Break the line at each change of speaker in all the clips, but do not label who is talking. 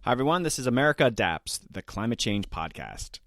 Hi, everyone. This is America Adapts, the climate change podcast.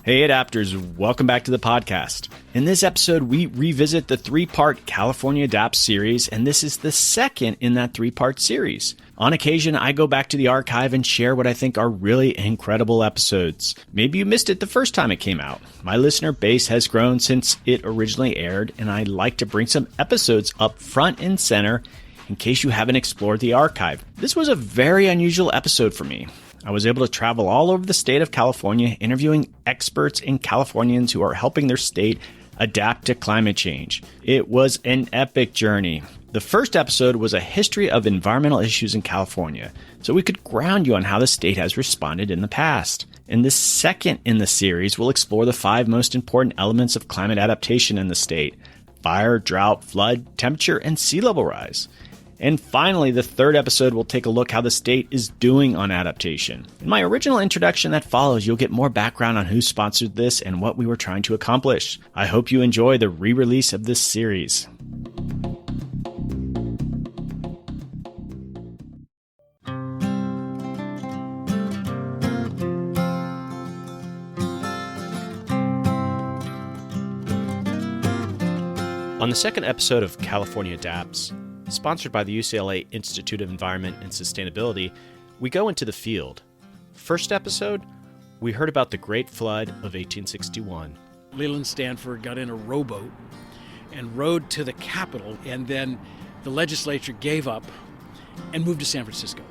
Hey, Adapters. Welcome back to the podcast. In this episode, we revisit the three-part California Adapts series, and this is the second in that three-part series. On occasion, I go back to the archive and share what I think are really incredible episodes. Maybe you missed it the first time it came out. My listener base has grown since it originally aired, and I like to bring some episodes up front and center in case you haven't explored the archive. This was a very unusual episode for me. I was able to travel all over the state of California, interviewing experts and Californians who are helping their state adapt to climate change. It was an epic journey. The first episode was a history of environmental issues in California, so we could ground you on how the state has responded in the past. And the second in the series will explore the 5 most important elements of climate adaptation in the state: fire, drought, flood, temperature, and sea level rise. And finally, the third episode will take a look how the state is doing on adaptation. In my original introduction that follows, you'll get more background on who sponsored this and what we were trying to accomplish. I hope you enjoy the re-release of this series. On the second episode of California Adapts, sponsored by the UCLA Institute of Environment and Sustainability, we go into the field. First episode, we heard about the Great Flood of 1861.
Leland Stanford got in a rowboat and rowed to the Capitol, and then the legislature gave up and moved to San Francisco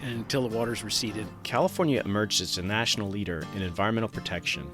until the waters receded.
California emerged as a national leader in environmental protection,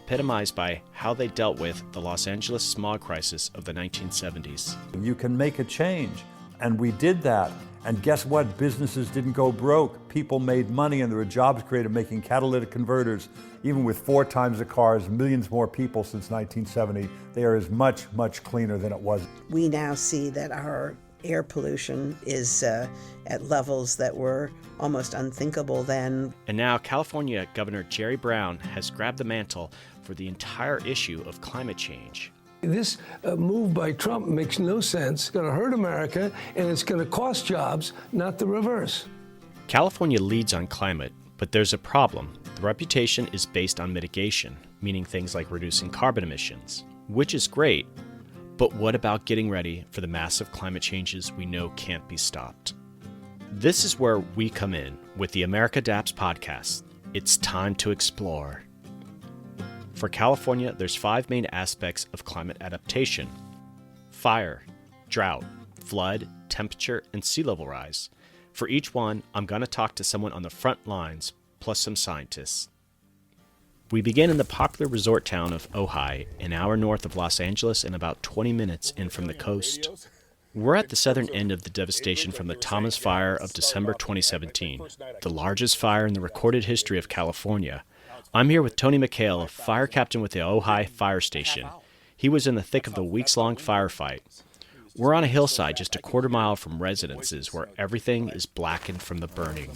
epitomized by how they dealt with the Los Angeles smog crisis of the 1970s.
You can make a change, and we did that. And guess what? Businesses didn't go broke. People made money, and there were jobs created making catalytic converters. Even with 4 times the cars, millions more people since 1970, the air is much, much cleaner than it was.
We now see that our air pollution is at levels that were almost unthinkable then.
And now California Governor Jerry Brown has grabbed the mantle for the entire issue of climate change.
This move by Trump makes no sense. It's going to hurt America, and it's going to cost jobs, not the reverse.
California leads on climate, but there's a problem. The reputation is based on mitigation, meaning things like reducing carbon emissions, which is great. But what about getting ready for the massive climate changes we know can't be stopped? This is where we come in with the America Adapts podcast. It's time to explore. For California, there's 5 main aspects of climate adaptation: fire, drought, flood, temperature, and sea level rise. For each one, I'm going to talk to someone on the front lines, plus some scientists. We begin in the popular resort town of Ojai, an hour north of Los Angeles and about 20 minutes in from the coast. We're at the southern end of the devastation from the Thomas Fire of December 2017, the largest fire in the recorded history of California. I'm here with Tony McHale, a fire captain with the Ojai Fire Station. He was in the thick of the weeks-long firefight. We're on a hillside just a quarter mile from residences where everything is blackened from the burning.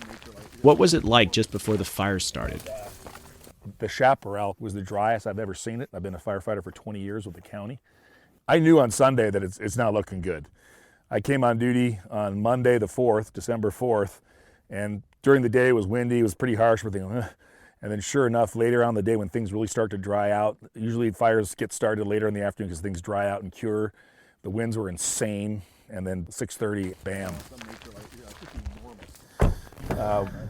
What was it like just before the fire started?
The chaparral was the driest I've ever seen it. I've been a firefighter for 20 years with the county. I knew on Sunday that it's not looking good. I came on duty on Monday the 4th, December 4th, and during the day it was windy, it was pretty harsh. We're thinking, and then sure enough, later on the day when things really start to dry out, usually fires get started later in the afternoon because things dry out and cure. The winds were insane, and then 6:30, bam.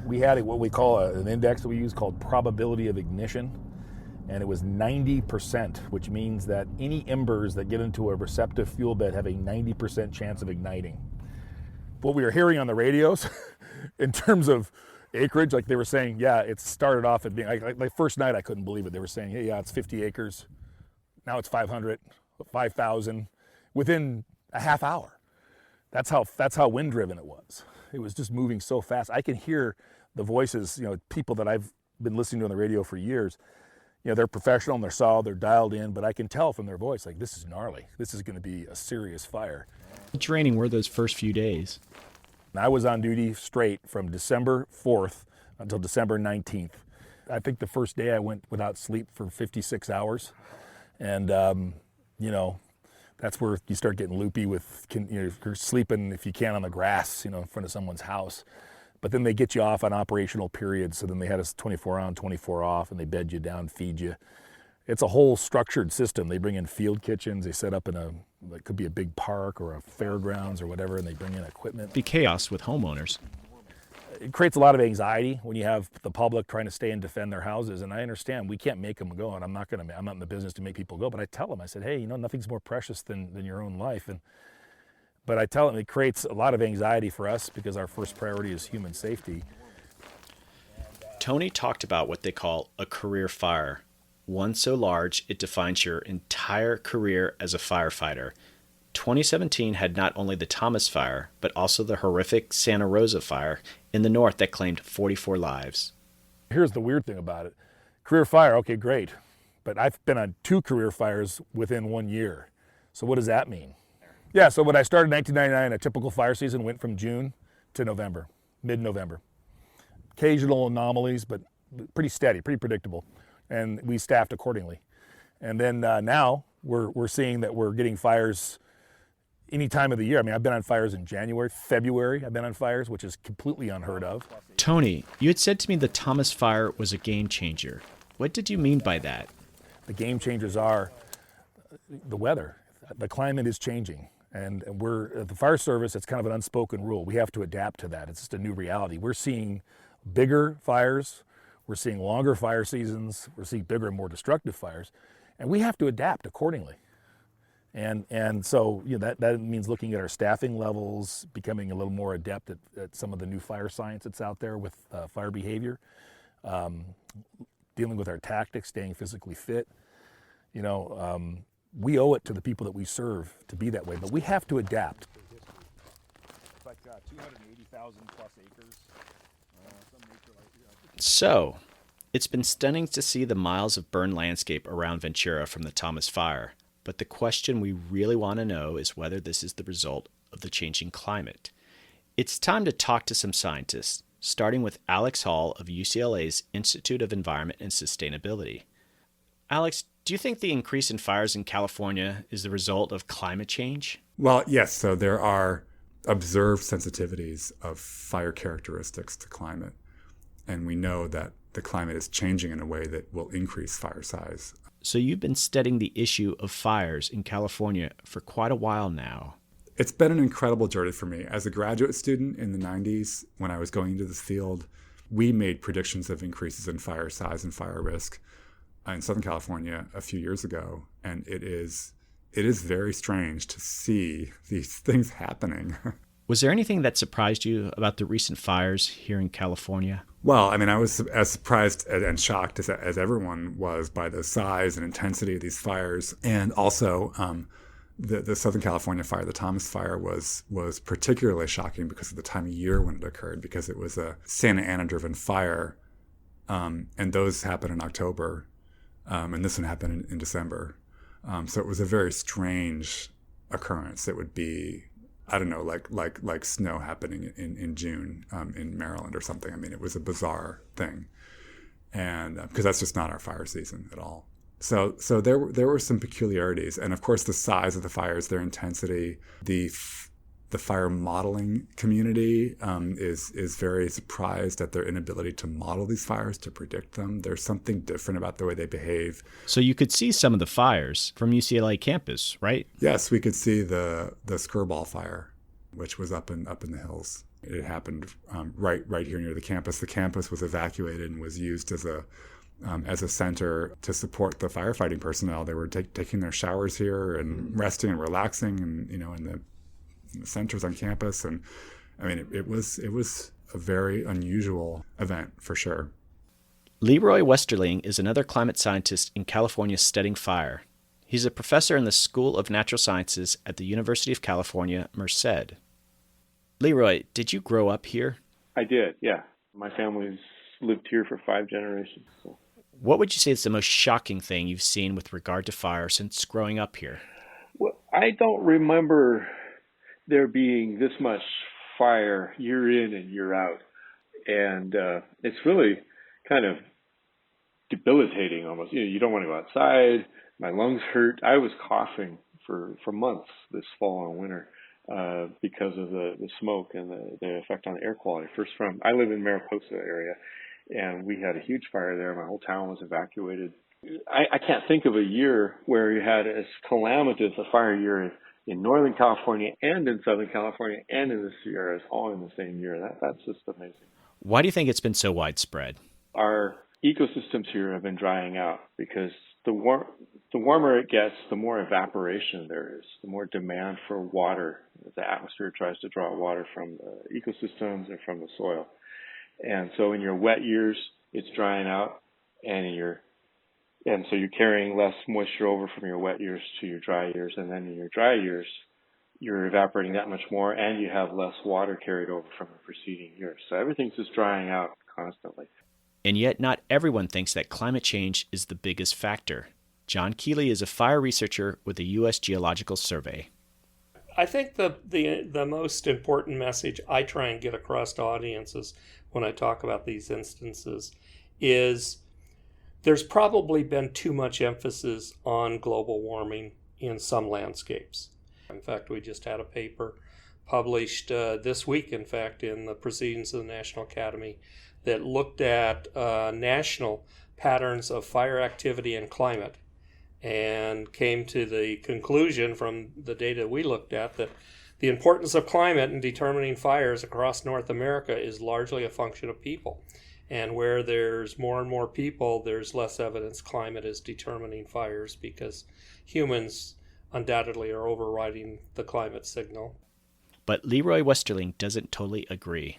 We had what we call an index that we use called probability of ignition, and it was 90%, which means that any embers that get into a receptive fuel bed have a 90% chance of igniting. What we were hearing on the radios in terms of acreage, like they were saying, yeah, it started off at being, like first night I couldn't believe it. They were saying, hey, yeah, it's 50 acres. Now it's 500, 5,000, within a half hour. That's how wind driven it was. It was just moving so fast. I can hear the voices, people that I've been listening to on the radio for years. They're professional and they're solid, they're dialed in, but I can tell from their voice, like, this is gnarly. This is going to be a serious fire.
How draining were those first few days?
I was on duty straight from December 4th until December 19th. I think the first day I went without sleep for 56 hours. And, that's where you start getting loopy with, you're sleeping, if you can, on the grass, in front of someone's house. But then they get you off on operational periods. So then they had us 24 on, 24 off, and they bed you down, feed you. It's a whole structured system. They bring in field kitchens. They set up in it could be a big park or a fairgrounds or whatever, and they bring in equipment.
Be chaos with homeowners.
It creates a lot of anxiety when you have the public trying to stay and defend their houses. And I understand we can't make them go, and I'm not in the business to make people go. But I tell them, I said, hey, nothing's more precious than your own life. But I tell them it creates a lot of anxiety for us because our first priority is human safety.
Tony talked about what they call a career fire, one so large it defines your entire career as a firefighter. 2017 had not only the Thomas Fire, but also the horrific Santa Rosa Fire in the north that claimed 44 lives.
Here's the weird thing about it. Career fire, okay, great. But I've been on 2 career fires within 1 year. So what does that mean? Yeah, so when I started in 1999, a typical fire season went from June to November, mid-November. Occasional anomalies, but pretty steady, pretty predictable. And we staffed accordingly. And then now we're seeing that we're getting fires any time of the year. I mean, I've been on fires in January, February, I've been on fires, which is completely unheard of.
Tony, you had said to me the Thomas Fire was a game changer. What did you mean by that?
The game changers are the weather. The climate is changing. And we're, at the fire service, it's kind of an unspoken rule. We have to adapt to that. It's just a new reality. We're seeing bigger fires. We're seeing longer fire seasons. We're seeing bigger and more destructive fires. And we have to adapt accordingly. And so that means looking at our staffing levels, becoming a little more adept at some of the new fire science that's out there with fire behavior, dealing with our tactics, staying physically fit. We owe it to the people that we serve to be that way, but we have to adapt. It's like 280,000 plus acres.
So, it's been stunning to see the miles of burned landscape around Ventura from the Thomas Fire. But the question we really want to know is whether this is the result of the changing climate. It's time to talk to some scientists, starting with Alex Hall of UCLA's Institute of Environment and Sustainability. Alex, do you think the increase in fires in California is the result of climate change?
Well, yes. So there are observed sensitivities of fire characteristics to climate. And we know that the climate is changing in a way that will increase fire size.
So you've been studying the issue of fires in California for quite a while now.
It's been an incredible journey for me. As a graduate student in the 90s, when I was going into this field, we made predictions of increases in fire size and fire risk in Southern California a few years ago. And it is very strange to see these things happening.
Was there anything that surprised you about the recent fires here in California?
Well, I mean, I was as surprised and shocked as everyone was by the size and intensity of these fires. And also, the Southern California fire, the Thomas Fire, was particularly shocking because of the time of year when it occurred, because it was a Santa Ana-driven fire. And those happened in October, and this one happened in December. So it was a very strange occurrence. It would be, I don't know, like snow happening in June in Maryland or something. I mean, it was a bizarre thing, and because that's just not our fire season at all. So there were some peculiarities, and of course the size of the fires, their intensity, the fire modeling community is very surprised at their inability to model these fires, to predict them. There's something different about the way they behave.
So you could see some of the fires from UCLA campus, right?
Yes, we could see the Skirball fire, which was up in the hills. It happened right here near the campus. The campus was evacuated and was used as a center to support the firefighting personnel. They were taking their showers here and resting and relaxing, and in the centers on campus. And I mean, it was a very unusual event for sure.
Leroy Westerling is another climate scientist in California studying fire. He's a professor in the School of Natural Sciences at the University of California, Merced. Leroy, did you grow up here?
I did, yeah. My family's lived here for 5 generations. So.
What would you say is the most shocking thing you've seen with regard to fire since growing up here?
Well, I don't remember there being this much fire year in and year out. And it's really kind of debilitating almost. You don't want to go outside. My lungs hurt. I was coughing for months this fall and winter because of the smoke and the effect on the air quality. I live in Mariposa area, and we had a huge fire there. My whole town was evacuated. I can't think of a year where you had as calamitous a fire year in Northern California and in Southern California and in the Sierras all in the same year. That's just amazing.
Why do you think it's been so widespread?
Our ecosystems here have been drying out because the warmer it gets, the more evaporation there is, the more demand for water. The atmosphere tries to draw water from the ecosystems and from the soil. And so in your wet years, it's drying out, and so you're carrying less moisture over from your wet years to your dry years. And then in your dry years, you're evaporating that much more, and you have less water carried over from the preceding year. So everything's just drying out constantly.
And yet not everyone thinks that climate change is the biggest factor. John Keeley is a fire researcher with the U.S. Geological Survey.
I think the most important message I try and get across to audiences when I talk about these instances is there's probably been too much emphasis on global warming in some landscapes. In fact, we just had a paper published this week, in fact, in the Proceedings of the National Academy that looked at national patterns of fire activity and climate and came to the conclusion from the data we looked at that the importance of climate in determining fires across North America is largely a function of people. And where there's more and more people, there's less evidence climate is determining fires because humans undoubtedly are overriding the climate signal.
But Leroy Westerling doesn't totally agree.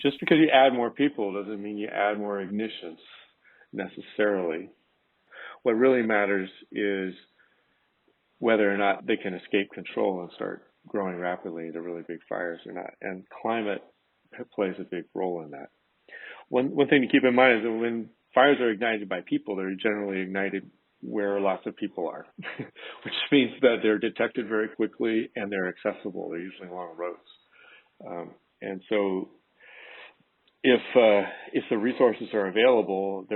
Just because you add more people doesn't mean you add more ignitions necessarily. What really matters is whether or not they can escape control and start growing rapidly into really big fires or not. And climate plays a big role in that. One thing to keep in mind is that when fires are ignited by people, they're generally ignited where lots of people are, which means that they're detected very quickly and they're accessible. They're usually along roads. And so if the resources are available,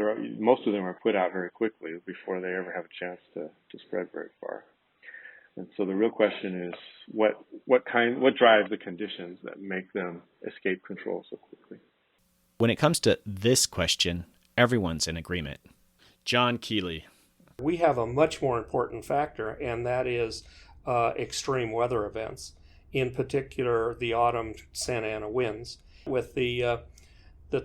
most of them are put out very quickly before they ever have a chance to spread very far. And so the real question is what drives the conditions that make them escape control so quickly?
When it comes to this question, everyone's in agreement. John Keeley.
We have a much more important factor, and that is extreme weather events, in particular the autumn Santa Ana winds. With the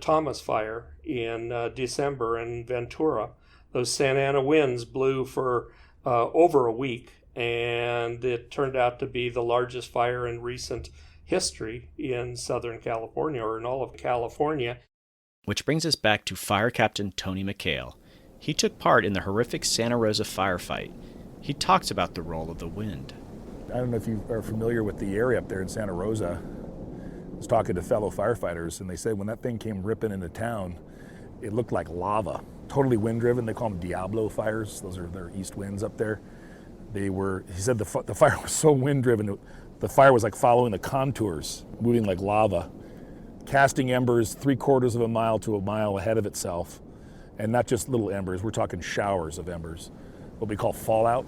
Thomas fire in December in Ventura, those Santa Ana winds blew for over a week, and it turned out to be the largest fire in recent history in Southern California, or in all of California.
Which brings us back to Fire Captain Tony McHale. He took part in the horrific Santa Rosa firefight. He talks about the role of the wind.
I don't know if you are familiar with the area up there in Santa Rosa. I was talking to fellow firefighters, and they said when that thing came ripping into town, it looked like lava. Totally wind-driven. They call them Diablo fires. Those are their east winds up there. He said the fire was so wind-driven, the fire was like following the contours, moving like lava, casting embers 3/4 of a mile to a mile ahead of itself. And not just little embers, we're talking showers of embers, what we call fallout.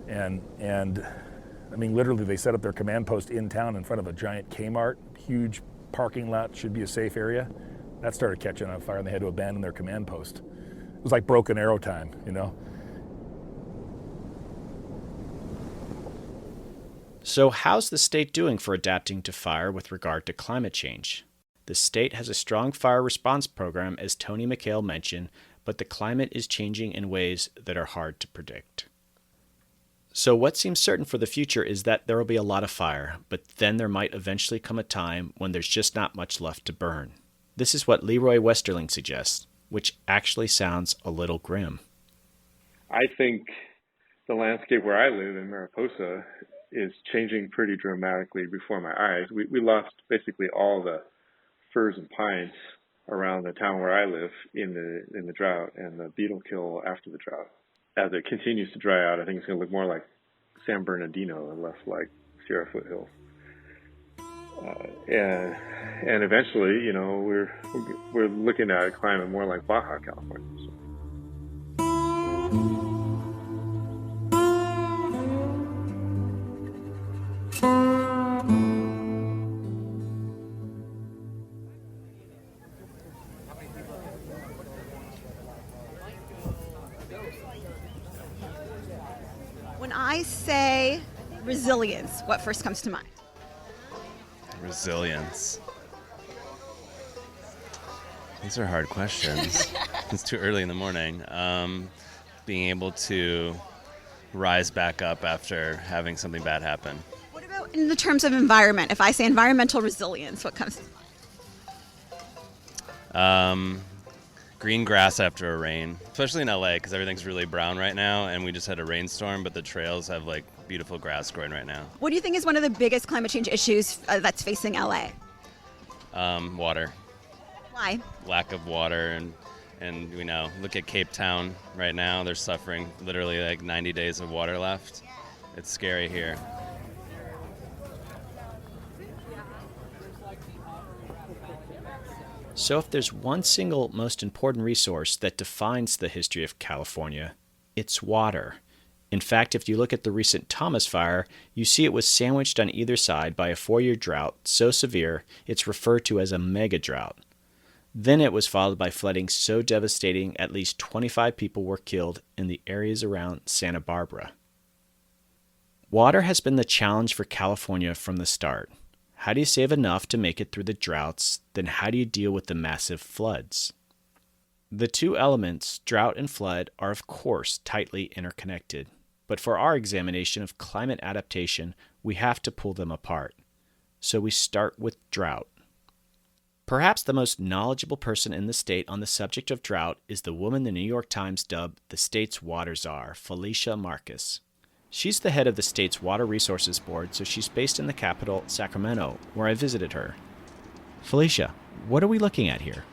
And I mean, literally they set up their command post in town in front of a giant Kmart, huge parking lot, should be a safe area. That started catching on fire and they had to abandon their command post. It was like broken arrow time, you know?
So how's the state doing for adapting to fire with regard to climate change? The state has a strong fire response program, as Tony McHale mentioned, but the climate is changing in ways that are hard to predict. So what seems certain for the future is that there will be a lot of fire, but then there might eventually come a time when there's just not much left to burn. This is what Leroy Westerling suggests, which actually sounds a little grim.
I think the landscape where I live in Mariposa is changing pretty dramatically before my eyes. We lost basically all the firs and pines around the town where I live in the drought and the beetle kill after the drought. As it continues to dry out, I think it's going to look more like San Bernardino and less like Sierra Foothills. And eventually, you know, we're looking at a climate more like Baja California. So
When I say resilience, what first comes to mind?
Resilience. These are hard questions. It's too early in the morning. Being able to rise back up after having something bad happen.
What about in the terms of environment? If I say environmental resilience, what comes to mind?
Green grass after a rain, especially in LA because everything's really brown right now, and we just had a rainstorm, but the trails have like beautiful grass growing right now.
What do you think is one of the biggest climate change issues that's facing LA?
Water.
Why?
Lack of water, and you know, look at Cape Town right now. They're suffering literally like 90 days of water left. It's scary here.
So if there's one single most important resource that defines the history of California, it's water. In fact, if you look at the recent Thomas Fire, you see it was sandwiched on either side by a 4-year drought so severe it's referred to as a mega drought. Then it was followed by flooding so devastating at least 25 people were killed in the areas around Santa Barbara. Water has been the challenge for California from the start. How do you save enough to make it through the droughts? Then how do you deal with the massive floods? The two elements, drought and flood, are of course tightly interconnected. But for our examination of climate adaptation, we have to pull them apart. So we start with drought. Perhaps the most knowledgeable person in the state on the subject of drought is the woman the New York Times dubbed the state's water czar, Felicia Marcus. She's the head of the state's Water Resources Board, so she's based in the capital, Sacramento, where I visited her. Felicia, what are we looking at here?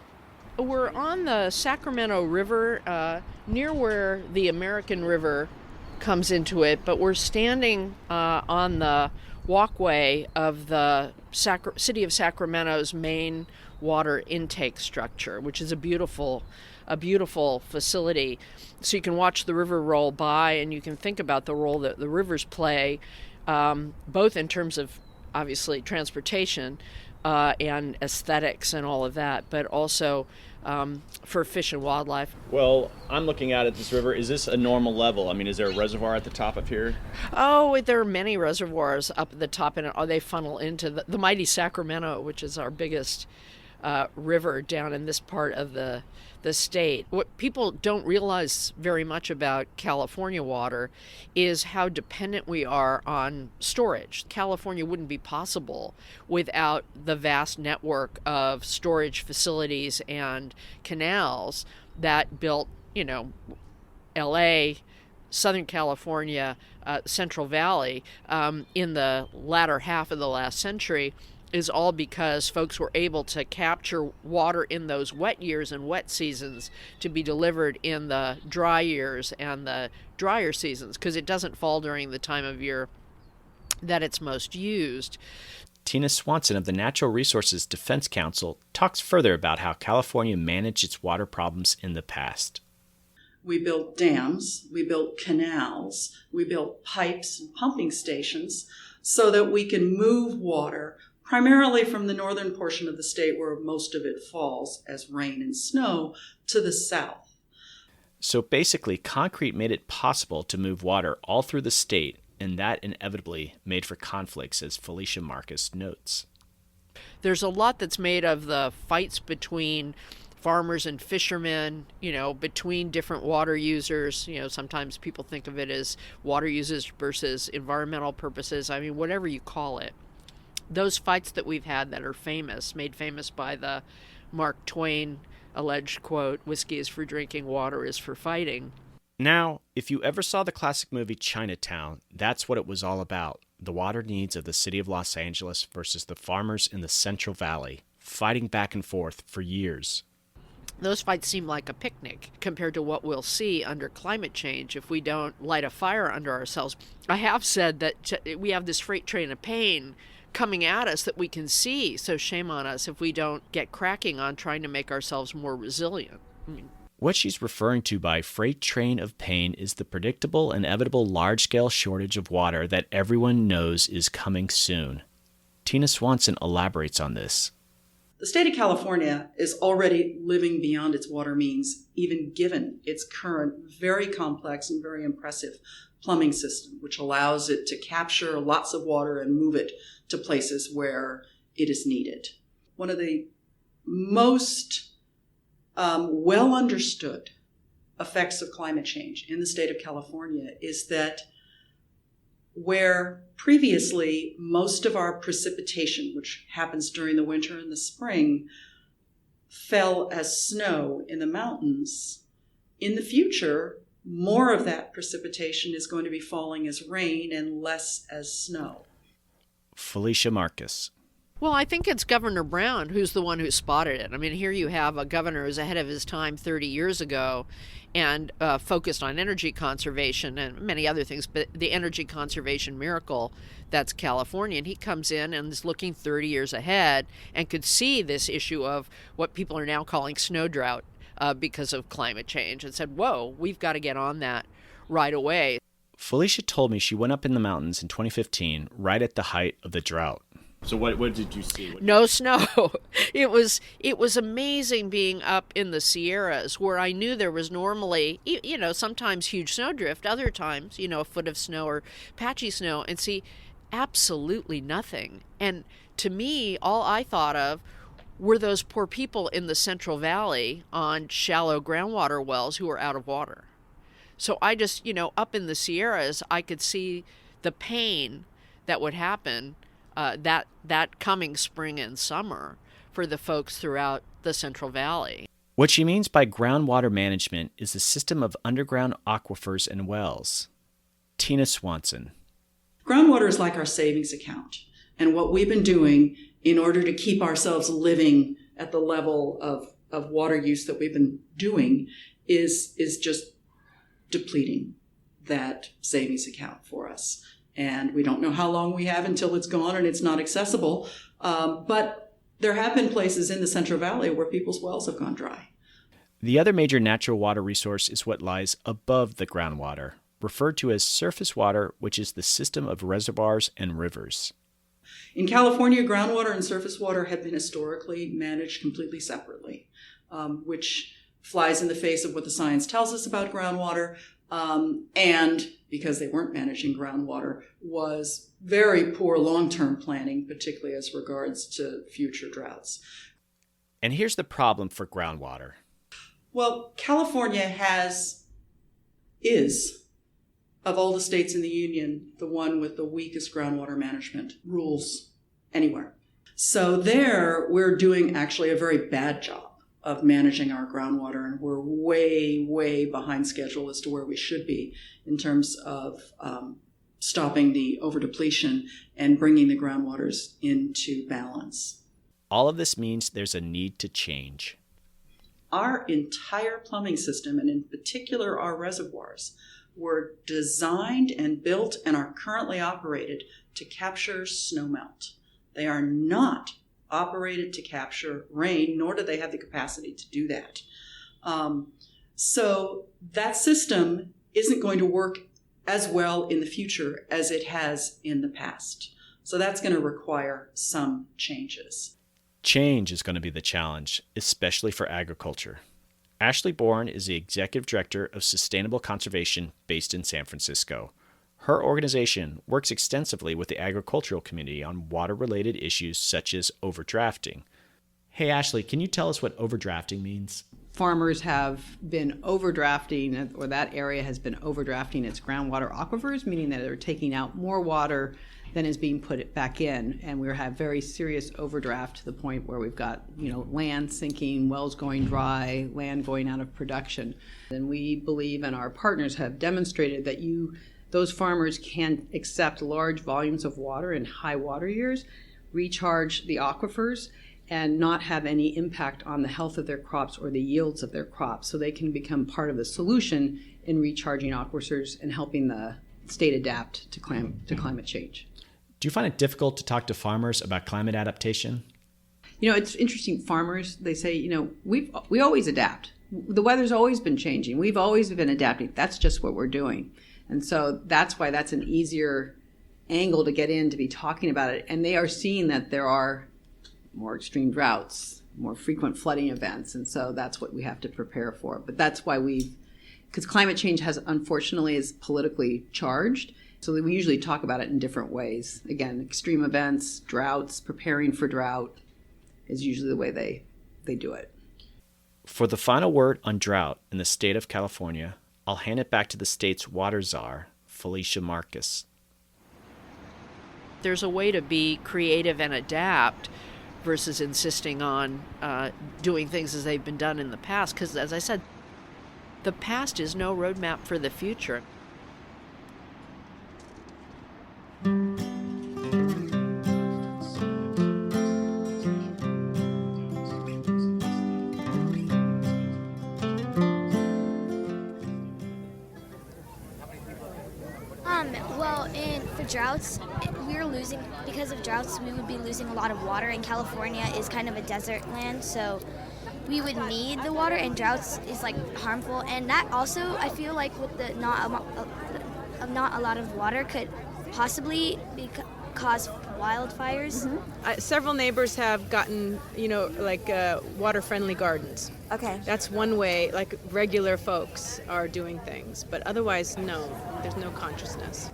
We're on the Sacramento River, near where the American River comes into it, but we're standing on the walkway of the city of Sacramento's main water intake structure, which is a beautiful facility. So you can watch the river roll by, and you can think about the role that the rivers play, both in terms of obviously transportation and aesthetics and all of that, but also for fish and wildlife.
Well, I'm looking out at this river. Is this a normal level? I mean, is there a reservoir at the top of here?
Oh, there are many reservoirs up at the top, and they funnel into the mighty Sacramento, which is our biggest river down in this part of the state. What people don't realize very much about California water is how dependent we are on storage. California wouldn't be possible without the vast network of storage facilities and canals that built, LA, Southern California, Central Valley in the latter half of the last century, is all because folks were able to capture water in those wet years and wet seasons to be delivered in the dry years and the drier seasons, because it doesn't fall during the time of year that it's most used.
Tina Swanson of the Natural Resources Defense Council talks further about how California managed its water problems in the past.
We built dams, we built canals, we built pipes and pumping stations so that we can move water primarily from the northern portion of the state where most of it falls as rain and snow to the south.
So basically, concrete made it possible to move water all through the state, and that inevitably made for conflicts, as Felicia Marcus notes.
There's a lot that's made of the fights between farmers and fishermen, between different water users. Sometimes people think of it as water users versus environmental purposes. I mean, whatever you call it. Those fights that we've had that are made famous by the Mark Twain alleged quote, "Whiskey is for drinking, water is for fighting."
Now, if you ever saw the classic movie Chinatown, that's what it was all about. The water needs of the city of Los Angeles versus the farmers in the Central Valley, fighting back and forth for years.
Those fights seem like a picnic compared to what we'll see under climate change if we don't light a fire under ourselves. I have said that we have this freight train of pain coming at us that we can see, so shame on us if we don't get cracking on trying to make ourselves more resilient.
What she's referring to by freight train of pain is the predictable, inevitable large-scale shortage of water that everyone knows is coming soon. Tina Swanson elaborates on this.
The state of California is already living beyond its water means, even given its current very complex and very impressive plumbing system, which allows it to capture lots of water and move it to places where it is needed. One of the most well understood effects of climate change in the state of California is that where previously most of our precipitation, which happens during the winter and the spring, fell as snow in the mountains, in the future, more of that precipitation is going to be falling as rain and less as snow.
Felicia Marcus.
Well, I think it's Governor Brown who's the one who spotted it. I mean, here you have a governor who's ahead of his time 30 years ago and focused on energy conservation and many other things, but the energy conservation miracle, that's California. And he comes in and is looking 30 years ahead and could see this issue of what people are now calling snow drought because of climate change and said, whoa, we've got to get on that right away.
Felicia told me she went up in the mountains in 2015, right at the height of the drought. So what did you see?
No snow. It was amazing being up in the Sierras where I knew there was normally, sometimes huge snowdrift, other times, a foot of snow or patchy snow, and see absolutely nothing. And to me, all I thought of were those poor people in the Central Valley on shallow groundwater wells who were out of water. So I just, up in the Sierras, I could see the pain that would happen that coming spring and summer for the folks throughout the Central Valley.
What she means by groundwater management is the system of underground aquifers and wells. Tina Swanson.
Groundwater is like our savings account. And what we've been doing in order to keep ourselves living at the level of water use that we've been doing is just depleting that savings account for us. And we don't know how long we have until it's gone and it's not accessible. But there have been places in the Central Valley where people's wells have gone dry.
The other major natural water resource is what lies above the groundwater, referred to as surface water, which is the system of reservoirs and rivers.
In California, groundwater and surface water have been historically managed completely separately, which flies in the face of what the science tells us about groundwater. And because they weren't managing groundwater, was very poor long-term planning, particularly as regards to future droughts.
And here's the problem for groundwater.
Well, California is, of all the states in the union, the one with the weakest groundwater management rules anywhere. So there, we're doing actually a very bad job of managing our groundwater, and we're way, way behind schedule as to where we should be in terms of stopping the overdepletion and bringing the groundwaters into balance.
All of this means there's a need to change.
Our entire plumbing system, and in particular our reservoirs, were designed and built and are currently operated to capture snowmelt. They are not operated to capture rain, nor do they have the capacity to do that. So that system isn't going to work as well in the future as it has in the past. So that's going to require some changes.
Change is going to be the challenge, especially for agriculture. Ashley Bourne is the Executive Director of Sustainable Conservation based in San Francisco. Her organization works extensively with the agricultural community on water-related issues such as overdrafting. Hey, Ashley, can you tell us what overdrafting means?
Farmers have been overdrafting, or that area has been overdrafting its groundwater aquifers, meaning that they're taking out more water than is being put back in. And we have very serious overdraft to the point where we've got, land sinking, wells going dry, land going out of production. And we believe, and our partners have demonstrated, that those farmers can accept large volumes of water in high water years, recharge the aquifers, and not have any impact on the health of their crops or the yields of their crops. So they can become part of the solution in recharging aquifers and helping the state adapt to climate change.
Do you find it difficult to talk to farmers about climate adaptation?
It's interesting. Farmers, they say, we always adapt. The weather's always been changing. We've always been adapting. That's just what we're doing. And so that's why that's an easier angle to get in, to be talking about it. And they are seeing that there are more extreme droughts, more frequent flooding events. And so that's what we have to prepare for. But that's why because climate change unfortunately is politically charged. So we usually talk about it in different ways. Again, extreme events, droughts, preparing for drought is usually the way they do it.
For the final word on drought in the state of California, I'll hand it back to the state's water czar, Felicia Marcus.
There's a way to be creative and adapt versus insisting on doing things as they've been done in the past. Because as I said, the past is no roadmap for the future.
For droughts, because of droughts, we would be losing a lot of water, and California is kind of a desert land, so we would need the water, and droughts is harmful. And that also, I feel like with the not a lot of water could possibly cause wildfires.
Mm-hmm. Several neighbors have gotten, water-friendly gardens.
Okay.
That's one way, regular folks are doing things. But otherwise, no, there's no consciousness.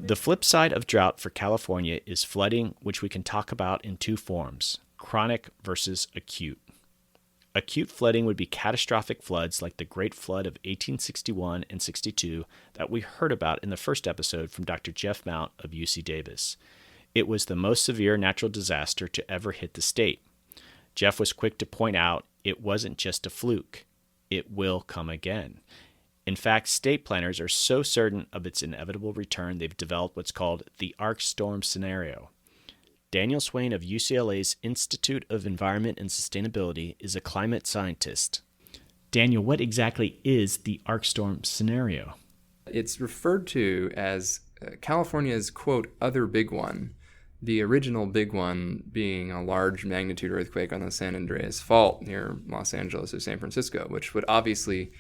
The flip side of drought for California is flooding, which we can talk about in two forms, chronic versus acute. Acute flooding would be catastrophic floods like the Great Flood of 1861 and 62 that we heard about in the first episode from Dr. Jeff Mount of UC Davis. It was the most severe natural disaster to ever hit the state. Jeff was quick to point out it wasn't just a fluke. It will come again. In fact, state planners are so certain of its inevitable return, they've developed what's called the ARkStorm Scenario. Daniel Swain of UCLA's Institute of Environment and Sustainability is a climate scientist. Daniel, what exactly is the ARkStorm Scenario?
It's referred to as California's, quote, other big one, the original big one being a large magnitude earthquake on the San Andreas Fault near Los Angeles or San Francisco, which would obviously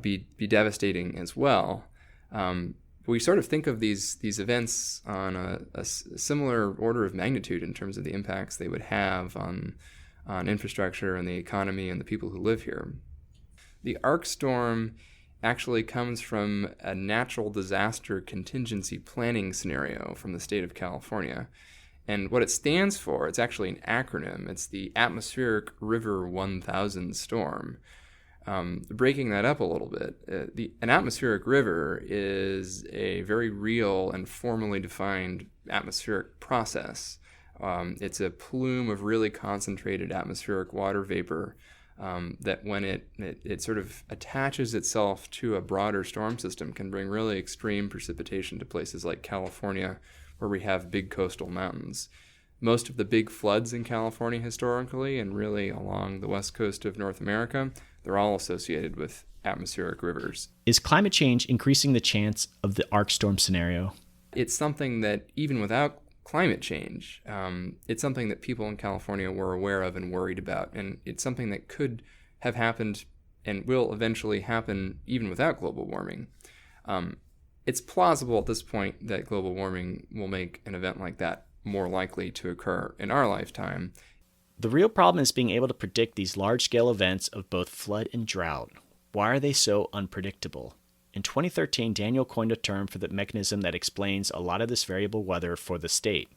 be devastating as well. We sort of think of these events on a similar order of magnitude in terms of the impacts they would have on infrastructure and the economy and the people who live here. The ARkStorm actually comes from a natural disaster contingency planning scenario from the state of California. And what it stands for, it's actually an acronym. It's the Atmospheric River 1000 Storm. Breaking that up a little bit, an atmospheric river is a very real and formally defined atmospheric process. It's a plume of really concentrated atmospheric water vapor that when it sort of attaches itself to a broader storm system can bring really extreme precipitation to places like California, where we have big coastal mountains. Most of the big floods in California historically, and really along the west coast of North America, they're all associated with atmospheric rivers.
Is climate change increasing the chance of the ARkStorm scenario?
It's something that even without climate change, it's something that people in California were aware of and worried about. And it's something that could have happened and will eventually happen even without global warming. It's plausible at this point that global warming will make an event like that more likely to occur in our lifetime.
The real problem is being able to predict these large-scale events of both flood and drought. Why are they so unpredictable? In 2013, Daniel coined a term for the mechanism that explains a lot of this variable weather for the state.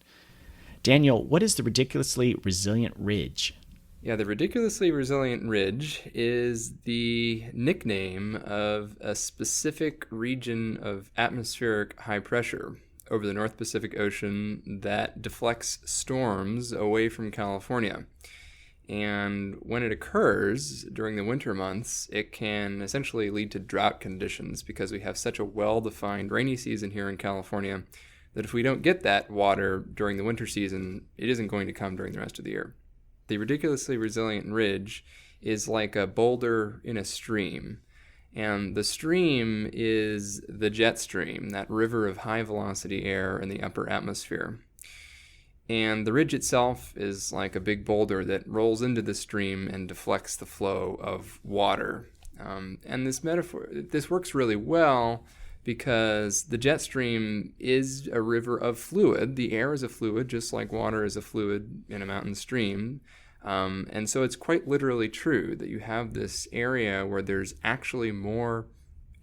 Daniel, what is the ridiculously resilient ridge?
Yeah, the ridiculously resilient ridge is the nickname of a specific region of atmospheric high pressure over the North Pacific Ocean that deflects storms away from California. And when it occurs during the winter months, it can essentially lead to drought conditions because we have such a well-defined rainy season here in California that if we don't get that water during the winter season, it isn't going to come during the rest of the year. The ridiculously resilient ridge is like a boulder in a stream. And the stream is the jet stream, that river of high-velocity air in the upper atmosphere. And the ridge itself is like a big boulder that rolls into the stream and deflects the flow of water. And this works really well because the jet stream is a river of fluid. The air is a fluid, just like water is a fluid in a mountain stream. And so it's quite literally true that you have this area where there's actually more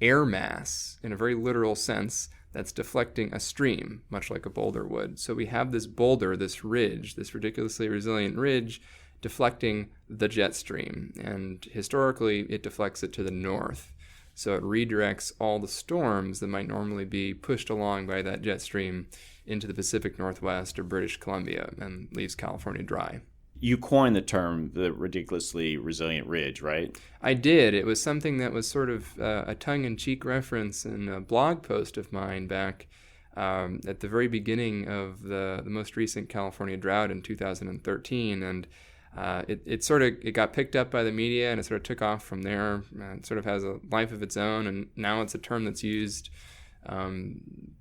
air mass, in a very literal sense, that's deflecting a stream, much like a boulder would. So we have this boulder, this ridge, this ridiculously resilient ridge, deflecting the jet stream. And historically, it deflects it to the north. So it redirects all the storms that might normally be pushed along by that jet stream into the Pacific Northwest or British Columbia and leaves California dry.
You coined the term the ridiculously resilient ridge, right?
I did. It was something that was sort of a tongue-in-cheek reference in a blog post of mine back at the very beginning of the most recent California drought in 2013. And it got picked up by the media, and it sort of took off from there. It sort of has a life of its own, and now it's a term that's used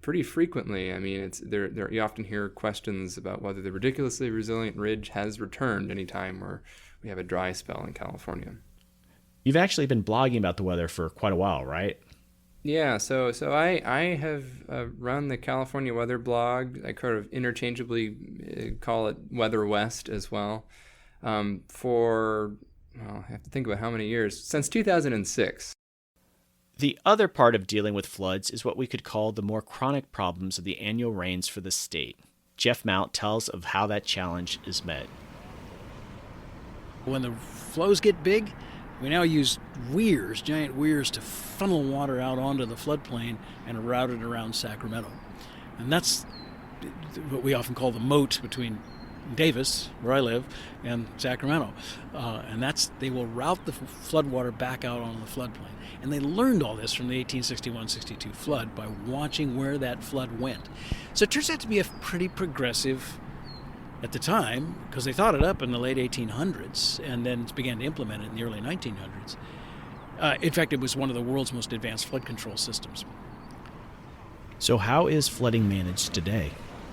pretty frequently. I mean, you often hear questions about whether the ridiculously resilient ridge has returned any time where we have a dry spell in California.
You've actually been blogging about the weather for quite a while, right?
Yeah, so I have run the California weather blog. I kind of interchangeably call it Weather West as well. I have to think about how many years, since 2006.
The other part of dealing with floods is what we could call the more chronic problems of the annual rains for the state. Jeff Mount tells of how that challenge is met.
When the flows get big, we now use weirs, giant weirs, to funnel water out onto the floodplain and route it around Sacramento. And that's what we often call the moat between Davis, where I live, and Sacramento. And they will route the floodwater back out onto the floodplain. And they learned all this from the 1861-62 flood by watching where that flood went. So it turns out to be a pretty progressive, at the time, because they thought it up in the late 1800s and then began to implement it in the early 1900s. In fact, it was one of the world's most advanced flood control systems.
So how is flooding managed today?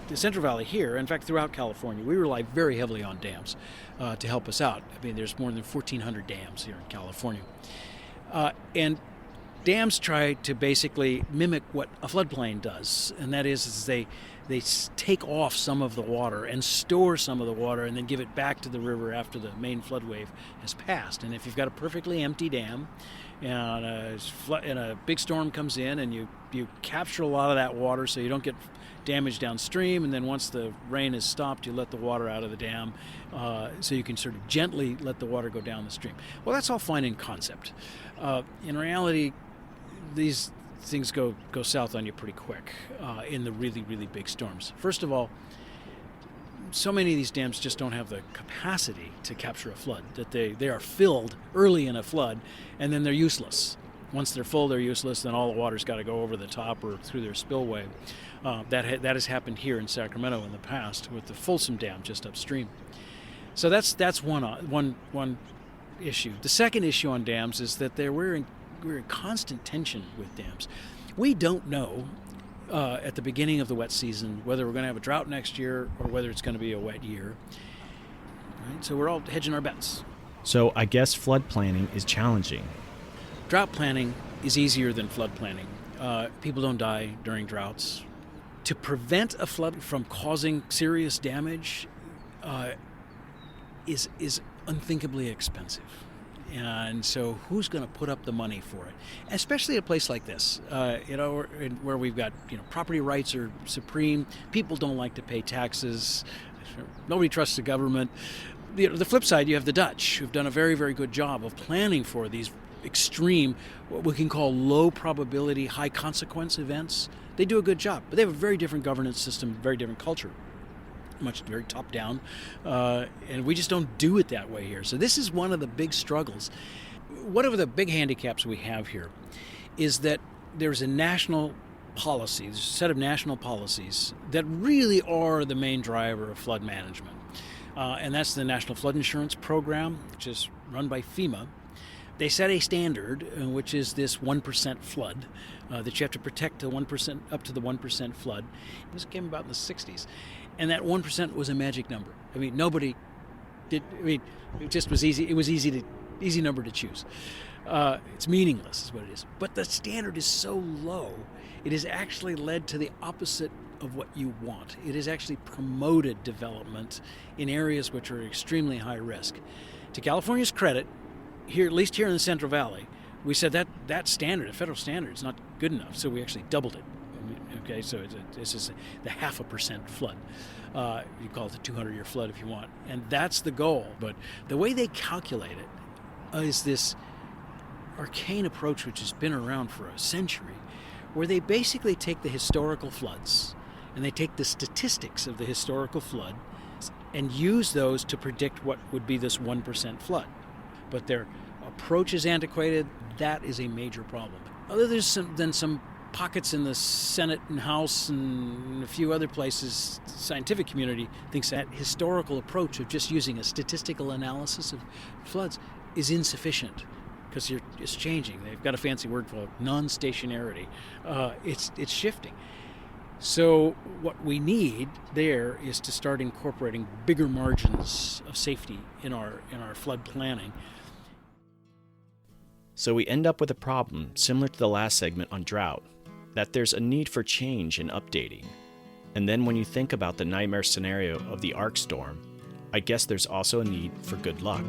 The Central Valley here, in fact, throughout California, we rely very heavily on dams to help us out. I mean, there's more than 1,400 dams here in California. And dams try to basically mimic what a floodplain does, and that is they take off some of the water and store some of the water and then give it back to the river after the main flood wave has passed. And if you've got a perfectly empty dam and a big storm comes in and you capture a lot of that water so you don't get damage downstream, and then once the rain is stopped, you let the water out of the dam so you can sort of gently let the water go down the stream. Well, that's all fine in concept. In reality, these things go south on you pretty quick in the really, really big storms. First of all, so many of these dams just don't have the capacity to capture a flood, that they are filled early in a flood, and then they're useless. Once they're full, they're useless, then all the water's got to go over the top or through their spillway. That has happened here in Sacramento in the past with the Folsom Dam just upstream. So that's one issue. The second issue on dams is that we're in constant tension with dams. We don't know at the beginning of the wet season whether we're going to have a drought next year or whether it's going to be a wet year. Right? So we're all hedging our bets.
So I guess flood planning is challenging.
Drought planning is easier than flood planning. People don't die during droughts. To prevent a flood from causing serious damage is unthinkably expensive. And so who's going to put up the money for it? Especially at a place like this, where we've got, property rights are supreme. People don't like to pay taxes. Nobody trusts the government. The flip side, you have the Dutch, who've done a very, very good job of planning for these extreme, what we can call low probability, high consequence events. They do a good job, but they have a very different governance system, very different culture, very top down, and we just don't do it that way here. So this is one of the big struggles. One of the big handicaps we have here is that there's a national policy, there's a set of national policies that really are the main driver of flood management, and that's the National Flood Insurance Program, which is run by FEMA. They set a standard, which is this 1% flood, that you have to protect the 1% up to the 1% flood. This came about in the 60s. And that 1% was a magic number. I mean, nobody did, it just was easy. It was easy to easy number to choose. It's meaningless is what it is. But the standard is so low, it has actually led to the opposite of what you want. It has actually promoted development in areas which are extremely high risk. To California's credit, here, at least here in the Central Valley, we said that standard, a federal standard, is not good enough, so we actually doubled it. Okay, so this is the 0.5% flood. You call it the 200-year flood if you want, and that's the goal. But the way they calculate it is this arcane approach which has been around for a century, where they basically take the historical floods and they take the statistics of the historical flood and use those to predict what would be this 1% flood. But their approach is antiquated. That is a major problem. Other than some pockets in the Senate and House and a few other places, the scientific community thinks that historical approach of just using a statistical analysis of floods is insufficient because it's changing. They've got a fancy word for it, non-stationarity. It's shifting. So what we need there is to start incorporating bigger margins of safety in our flood planning.
So we end up with a problem similar to the last segment on drought, that there's a need for change and updating. And then when you think about the nightmare scenario of the ARkStorm, I guess there's also a need for good luck.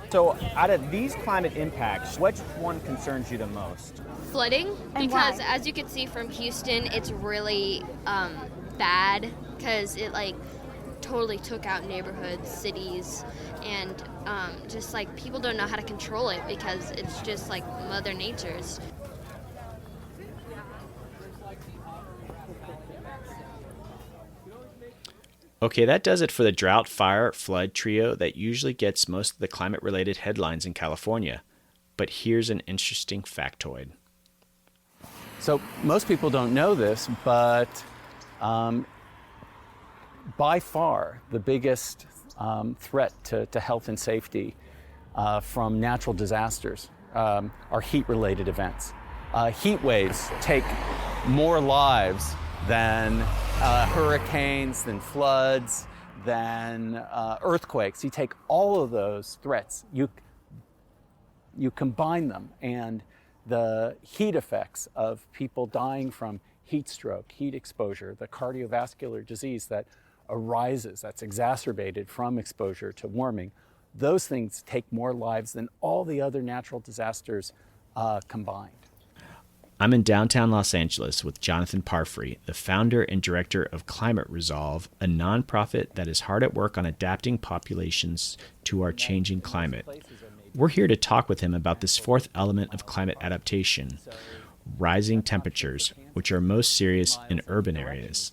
So out of these climate impacts, which one concerns you the most?
Flooding,
And
because
why?
as you can see from Houston, it's really bad because it totally took out neighborhoods, cities, and just people don't know how to control it because it's just Mother Nature's.
Okay, that does it for the drought, fire, flood trio that usually gets most of the climate-related headlines in California. But here's an interesting factoid.
So most people don't know this, but by far the biggest threat to health and safety from natural disasters are heat-related events. Heat waves take more lives than hurricanes, than floods, than earthquakes. You take all of those threats, you combine them, and the heat effects of people dying from heat stroke, heat exposure, the cardiovascular disease that arises, that's exacerbated from exposure to warming, those things take more lives than all the other natural disasters combined.
I'm in downtown Los Angeles with Jonathan Parfrey, the founder and director of Climate Resolve, a nonprofit that is hard at work on adapting populations to our changing climate. We're here to talk with him about this fourth element of climate adaptation, rising temperatures, which are most serious in urban areas.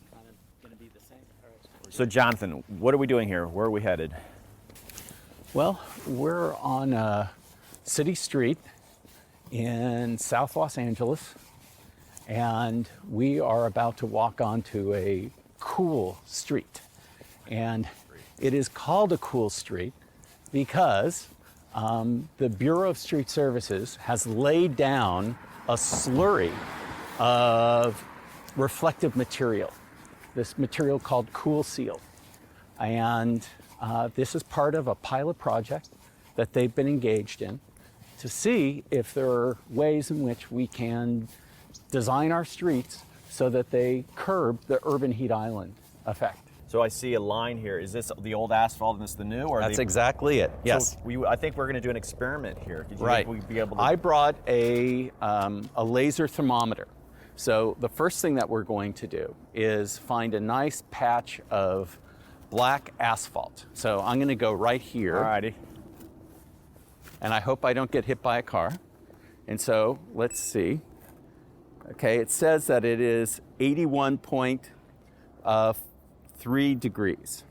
So Jonathan, what are we doing here? Where are we headed?
Well, we're on a city street in South Los Angeles, and we are about to walk onto a cool street. And it is called a cool street because the Bureau of Street Services has laid down a slurry of reflective material, this material called Cool Seal. And this is part of a pilot project that they've been engaged in to see if there are ways in which we can design our streets so that they curb the urban heat island effect.
So I see a line here. Is this the old asphalt and this the new? Or
That's exactly it, yes.
So I think we're going to do an experiment here. Do you
Right.
think we'd be able to...
I brought a laser thermometer. So the first thing that we're going to do is find a nice patch of black asphalt. So I'm going to go right here.
All righty.
And I hope I don't get hit by a car. And so let's see. Okay, it says that it is 81.3 degrees.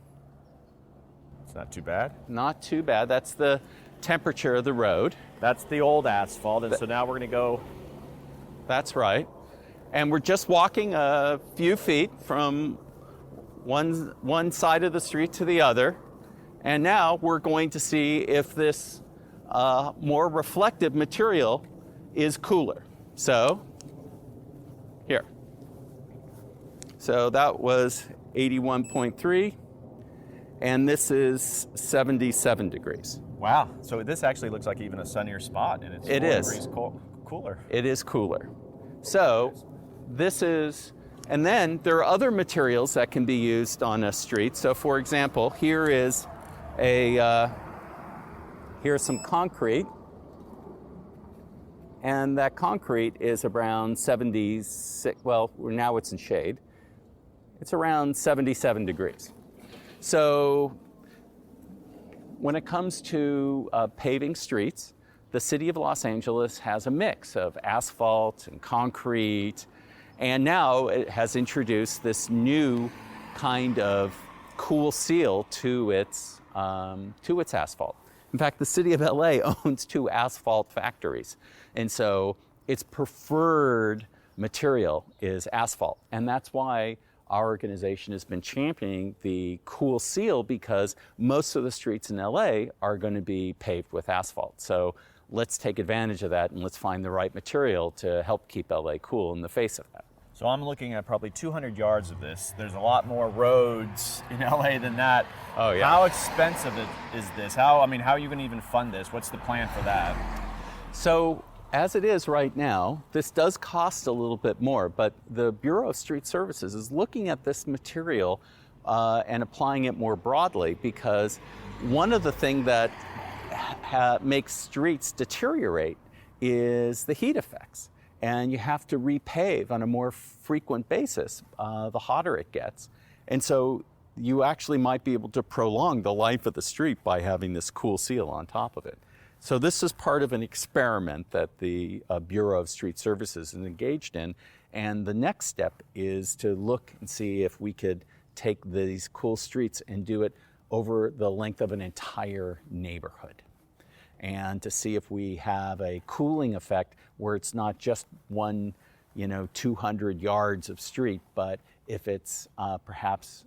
It's not too bad.
Not too bad. That's the temperature of the road.
That's the old asphalt, and so now we're going to go...
That's right. And we're just walking a few feet from one side of the street to the other. And now we're going to see if this more reflective material is cooler. So, here. So that was 81.3, and this is 77 degrees.
Wow. So this actually looks like even a sunnier spot, and it's 4 degrees cooler.
It is cooler. So this is, and then there are other materials that can be used on a street. So for example, here is here's some concrete, and that concrete is around 76, well, now it's in shade. It's around 77 degrees. So when it comes to paving streets, the city of Los Angeles has a mix of asphalt and concrete, and now it has introduced this new kind of cool seal to its asphalt. In fact, the city of LA owns 2 asphalt factories, and so its preferred material is asphalt, and that's why our organization has been championing the cool seal, because most of the streets in LA are going to be paved with asphalt. So let's take advantage of that, and let's find the right material to help keep LA cool in the face of that.
So I'm looking at probably 200 yards of this. There's a lot more roads in LA than that.
Oh yeah.
How expensive is this? How are you going to even fund this? What's the plan for that?
So as it is right now, this does cost a little bit more, but the Bureau of Street Services is looking at this material and applying it more broadly, because one of the things that makes streets deteriorate is the heat effects. And you have to repave on a more frequent basis the hotter it gets. And so you actually might be able to prolong the life of the street by having this cool seal on top of it. So this is part of an experiment that the Bureau of Street Services is engaged in. And the next step is to look and see if we could take these cool streets and do it over the length of an entire neighborhood, and to see if we have a cooling effect where it's not just one, 200 yards of street, but if it's perhaps,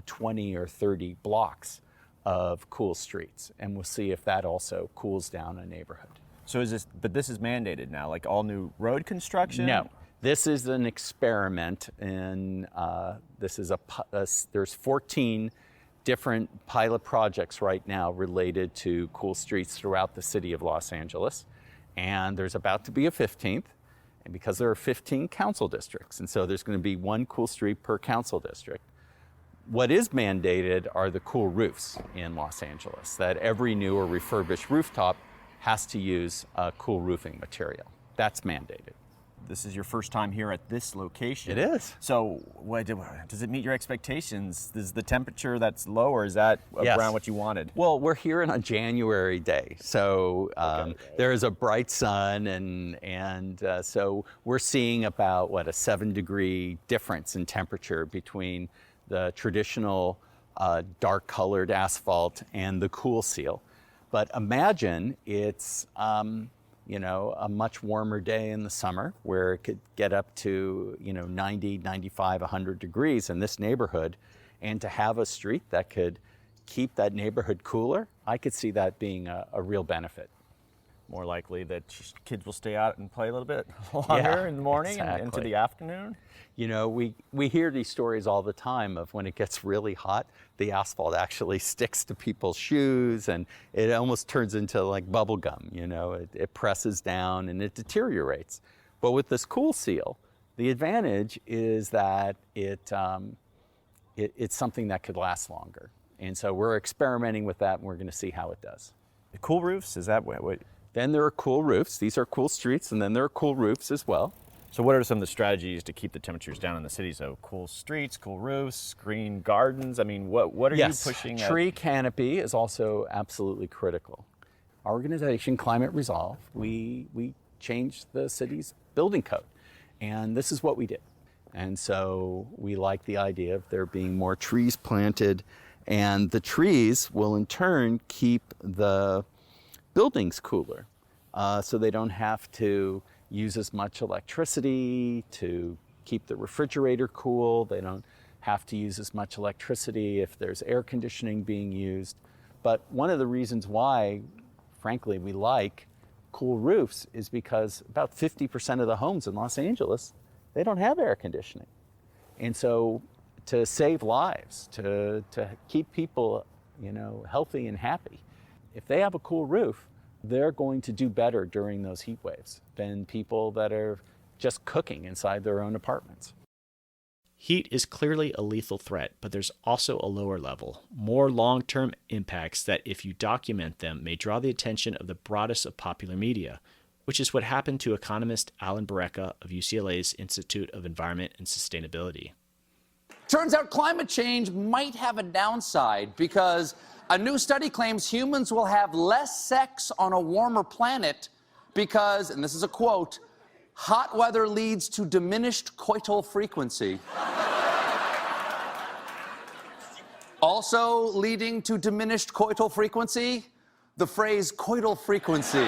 20 or 30 blocks of cool streets, and we'll see if that also cools down a neighborhood.
So this is mandated now, like all new road construction?
No, this is an experiment, and there's 14 different pilot projects right now related to cool streets throughout the city of Los Angeles. And there's about to be a 15th, and because there are 15 council districts, and so there's going to be 1 cool street per council district. What is mandated are the cool roofs in Los Angeles, that every new or refurbished rooftop has to use cool roofing material. That's mandated.
This is your first time here at this location.
It is.
So does it meet your expectations? Is the temperature that's lower, is that around what you wanted?
Well, we're here on a January day, so there is a bright sun, and so we're seeing about, a 7-degree difference in temperature between the traditional dark-colored asphalt and the cool seal. But imagine it's a much warmer day in the summer where it could get up to, 90, 95, 100 degrees in this neighborhood. And to have a street that could keep that neighborhood cooler, I could see that being a real benefit.
More likely that kids will stay out and play a little bit longer in the morning and into the afternoon?
We hear these stories all the time of when it gets really hot, the asphalt actually sticks to people's shoes, and it almost turns into like bubble gum. It presses down and it deteriorates. But with this cool seal, the advantage is that it's something that could last longer. And so we're experimenting with that, and we're going to see how it does.
The cool roofs, is that what?
Then there are cool roofs. These are cool streets, and then there are cool roofs as well.
So what are some of the strategies to keep the temperatures down in the city? So cool streets, cool roofs, green gardens. I mean, what are you pushing at?
Tree canopy is also absolutely critical. Our organization, Climate Resolve, we changed the city's building code, and this is what we did. And so we like the idea of there being more trees planted, and the trees will in turn keep the buildings cooler, so they don't have to use as much electricity to keep the refrigerator cool. They don't have to use as much electricity if there's air conditioning being used. But one of the reasons why, frankly, we like cool roofs is because about 50% of the homes in Los Angeles, they don't have air conditioning. And so to save lives, to keep people, healthy and happy, if they have a cool roof, they're going to do better during those heat waves than people that are just cooking inside their own apartments.
Heat is clearly a lethal threat, but there's also a lower level, more long-term impacts that, if you document them, may draw the attention of the broadest of popular media, which is what happened to economist Alan Barreca of UCLA's Institute of Environment and Sustainability.
Turns out climate change might have a downside because a new study claims humans will have less sex on a warmer planet because, and this is a quote, hot weather leads to diminished coital frequency. Also leading to diminished coital frequency, the phrase coital frequency.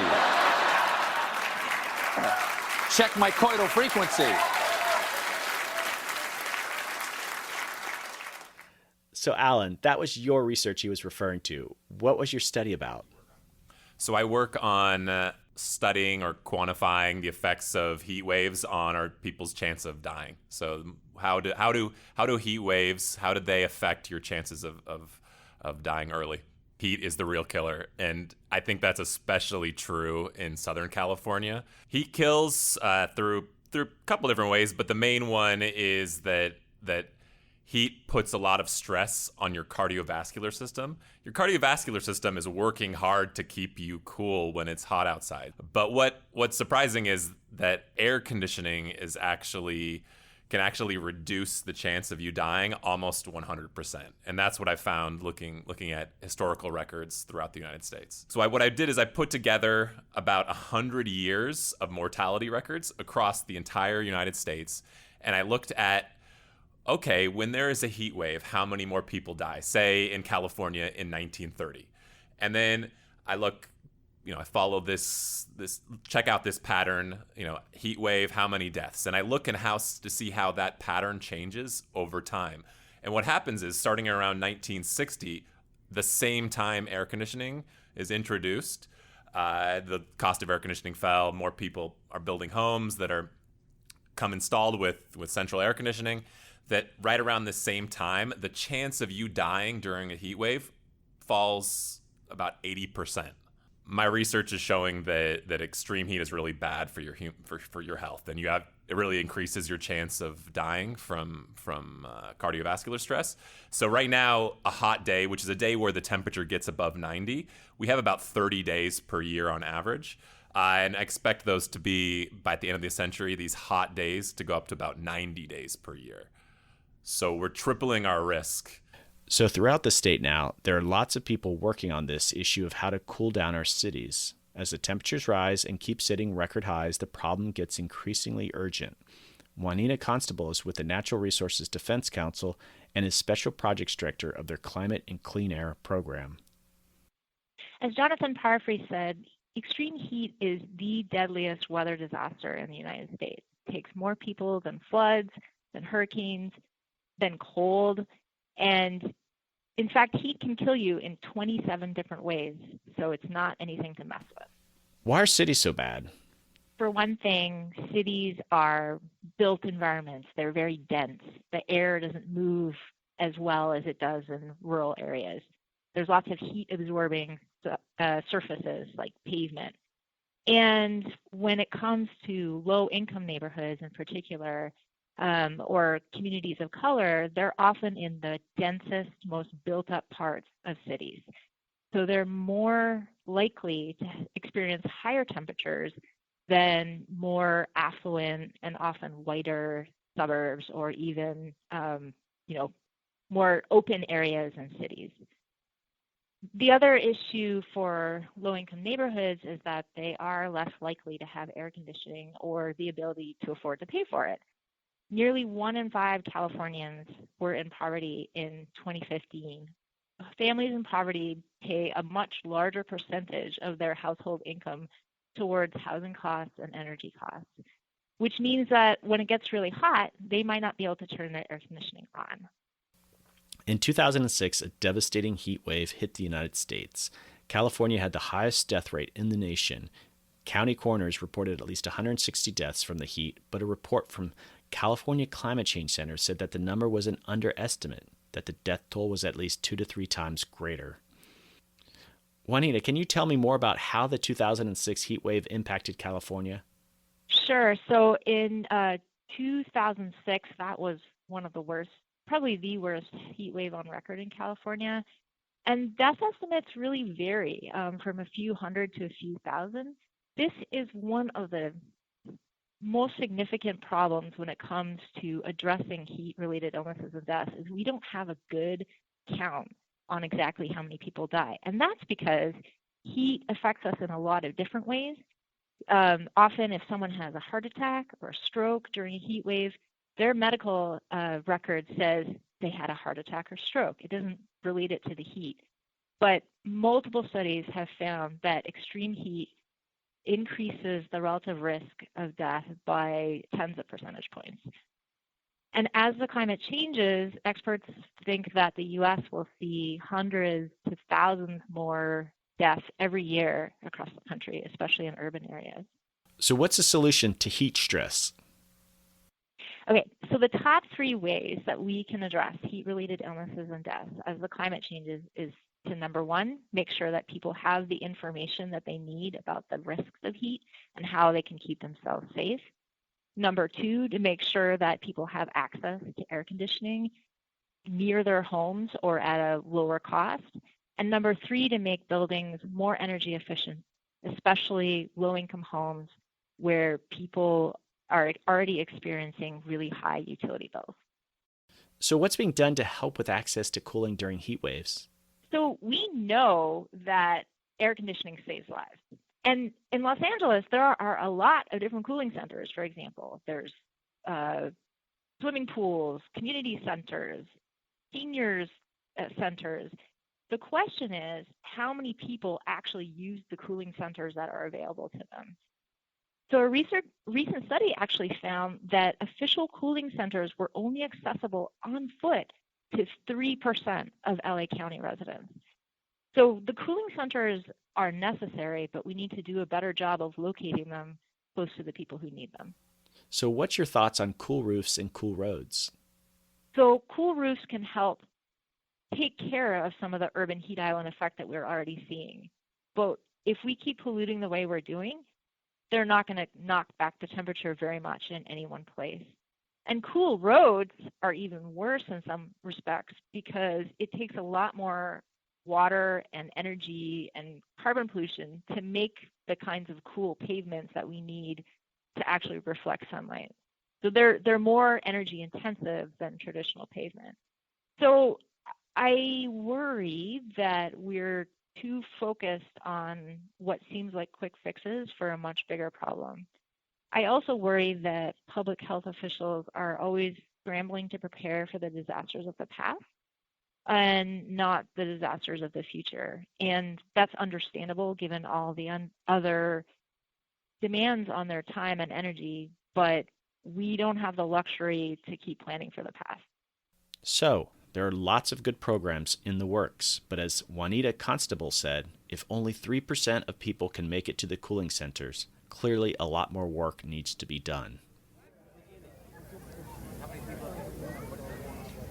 Check my coital frequency.
So, Alan, that was your research he was referring to. What was your study about?
So I work on studying or quantifying the effects of heat waves on our people's chance of dying. So how do heat waves, how did they affect your chances of dying early? Heat is the real killer, and I think that's especially true in Southern California. Heat kills through a couple different ways, but the main one is that heat puts a lot of stress on your cardiovascular system. Your cardiovascular system is working hard to keep you cool when it's hot outside. But what's surprising is that air conditioning can actually reduce the chance of you dying almost 100%. And that's what I found looking at historical records throughout the United States. So what I did is I put together about 100 years of mortality records across the entire United States. And I looked at, okay, when there is a heat wave, how many more people die, say in California in 1930? And then I look, I follow this check out this pattern, heat wave, how many deaths? And I look to see how that pattern changes over time. And what happens is, starting around 1960, the same time air conditioning is introduced, the cost of air conditioning fell, more people are building homes that are come installed with central air conditioning, that right around the same time, the chance of you dying during a heat wave falls about 80%. My research is showing that extreme heat is really bad for your health, and it really increases your chance of dying from cardiovascular stress. So right now, a hot day, which is a day where the temperature gets above 90, we have about 30 days per year on average. And I expect those to be, by the end of the century, these hot days to go up to about 90 days per year. So we're tripling our risk.
So throughout the state now, there are lots of people working on this issue of how to cool down our cities. As the temperatures rise and keep hitting record highs, the problem gets increasingly urgent. Juanita Constable is with the Natural Resources Defense Council and is Special Projects Director of their Climate and Clean Air program.
As Jonathan Parfrey said, extreme heat is the deadliest weather disaster in the United States. It takes more people than floods, than hurricanes, than cold, and in fact, heat can kill you in 27 different ways, so it's not anything to mess with.
Why are cities so bad?
For one thing, cities are built environments. They're very dense. The air doesn't move as well as it does in rural areas. There's lots of heat-absorbing surfaces like pavement. And when it comes to low-income neighborhoods in particular, or communities of color, they're often in the densest, most built-up parts of cities. So they're more likely to experience higher temperatures than more affluent and often whiter suburbs, or even, more open areas in cities. The other issue for low-income neighborhoods is that they are less likely to have air conditioning or the ability to afford to pay for it. Nearly 1 in 5 Californians were in poverty in 2015. Families in poverty pay a much larger percentage of their household income towards housing costs and energy costs, which means that when it gets really hot, they might not be able to turn their air conditioning on.
In 2006, a devastating heat wave hit the United States. California had the highest death rate in the nation. County coroners reported at least 160 deaths from the heat, but a report from California Climate Change Center said that the number was an underestimate, that the death toll was at least 2 to 3 times greater. Juanita, can you tell me more about how the 2006 heat wave impacted California?
Sure. So in 2006, that was one of the worst, probably the worst heat wave on record in California. And death estimates really vary from a few hundred to a few thousand. This is one of the most significant problems when it comes to addressing heat-related illnesses and deaths is we don't have a good count on exactly how many people die. And that's because heat affects us in a lot of different ways. Often if someone has a heart attack or a stroke during a heat wave, their medical record says they had a heart attack or stroke. It doesn't relate it to the heat. But multiple studies have found that extreme heat increases the relative risk of death by tens of percentage points. And as the climate changes, experts think that the U.S. will see hundreds to thousands more deaths every year across the country, especially in urban areas.
So what's the solution to heat stress?
Okay, so the top 3 ways that we can address heat-related illnesses and deaths as the climate changes is to, number 1, make sure that people have the information that they need about the risks of heat and how they can keep themselves safe. Number 2, to make sure that people have access to air conditioning near their homes or at a lower cost. And number 3, to make buildings more energy efficient, especially low-income homes where people are already experiencing really high utility bills.
So what's being done to help with access to cooling during heat waves?
So we know that air conditioning saves lives. And in Los Angeles, there are a lot of different cooling centers, for example. There's swimming pools, community centers, seniors centers. The question is, how many people actually use the cooling centers that are available to them? So a recent study actually found that official cooling centers were only accessible on foot to 3% of LA County residents. So the cooling centers are necessary, but we need to do a better job of locating them close to the people who need them.
So what's your thoughts on cool roofs and cool roads?
So cool roofs can help take care of some of the urban heat island effect that we're already seeing. But if we keep polluting the way we're doing, they're not going to knock back the temperature very much in any one place. And cool roads are even worse in some respects because it takes a lot more water and energy and carbon pollution to make the kinds of cool pavements that we need to actually reflect sunlight. So they're more energy intensive than traditional pavement. So I worry that we're too focused on what seems like quick fixes for a much bigger problem. I also worry that public health officials are always scrambling to prepare for the disasters of the past and not the disasters of the future. And that's understandable given all the other demands on their time and energy, but we don't have the luxury to keep planning for the past.
So, there are lots of good programs in the works, but as Juanita Constable said, if only 3% of people can make it to the cooling centers, clearly a lot more work needs to be done.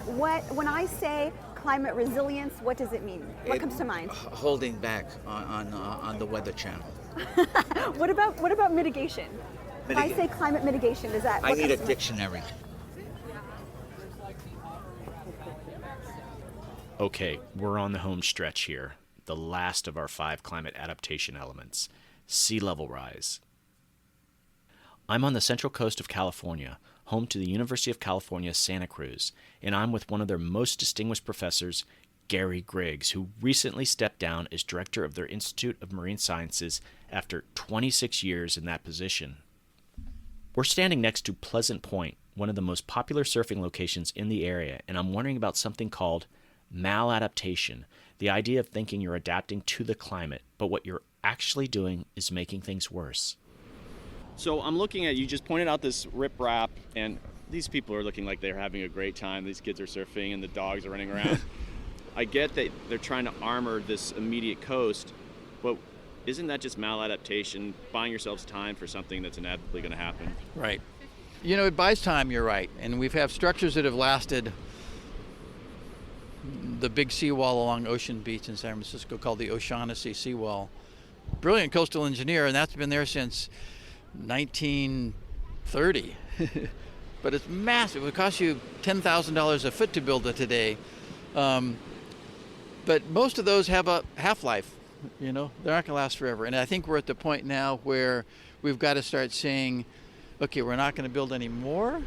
When I say climate resilience, what does it mean? What comes to mind?
Holding back on the Weather Channel.
What about mitigation? If I say climate mitigation, does that?
I need a dictionary.
Okay, we're on the home stretch here. The last of our 5 climate adaptation elements, sea level rise. I'm on the central coast of California, home to the University of California, Santa Cruz, and I'm with one of their most distinguished professors, Gary Griggs, who recently stepped down as director of their Institute of Marine Sciences after 26 years in that position. We're standing next to Pleasant Point, one of the most popular surfing locations in the area, and I'm wondering about something called maladaptation, the idea of thinking you're adapting to the climate, but what you're actually doing is making things worse.
So I'm looking at, you just pointed out this riprap, and these people are looking like they're having a great time. These kids are surfing and the dogs are running around. I get that they're trying to armor this immediate coast, but isn't that just maladaptation, buying yourselves time for something that's inevitably going to happen?
Right. You know, it buys time, you're right. And we've had structures that have lasted. The big seawall along Ocean Beach in San Francisco called the O'Shaughnessy Seawall. Brilliant coastal engineer, and that's been there since 1930. But it's massive. It would cost you $10,000 a foot to build it today. But most of those have a half-life. You know, they're not going to last forever. And I think we're at the point now where we've got to start saying, okay, we're not going to build any more.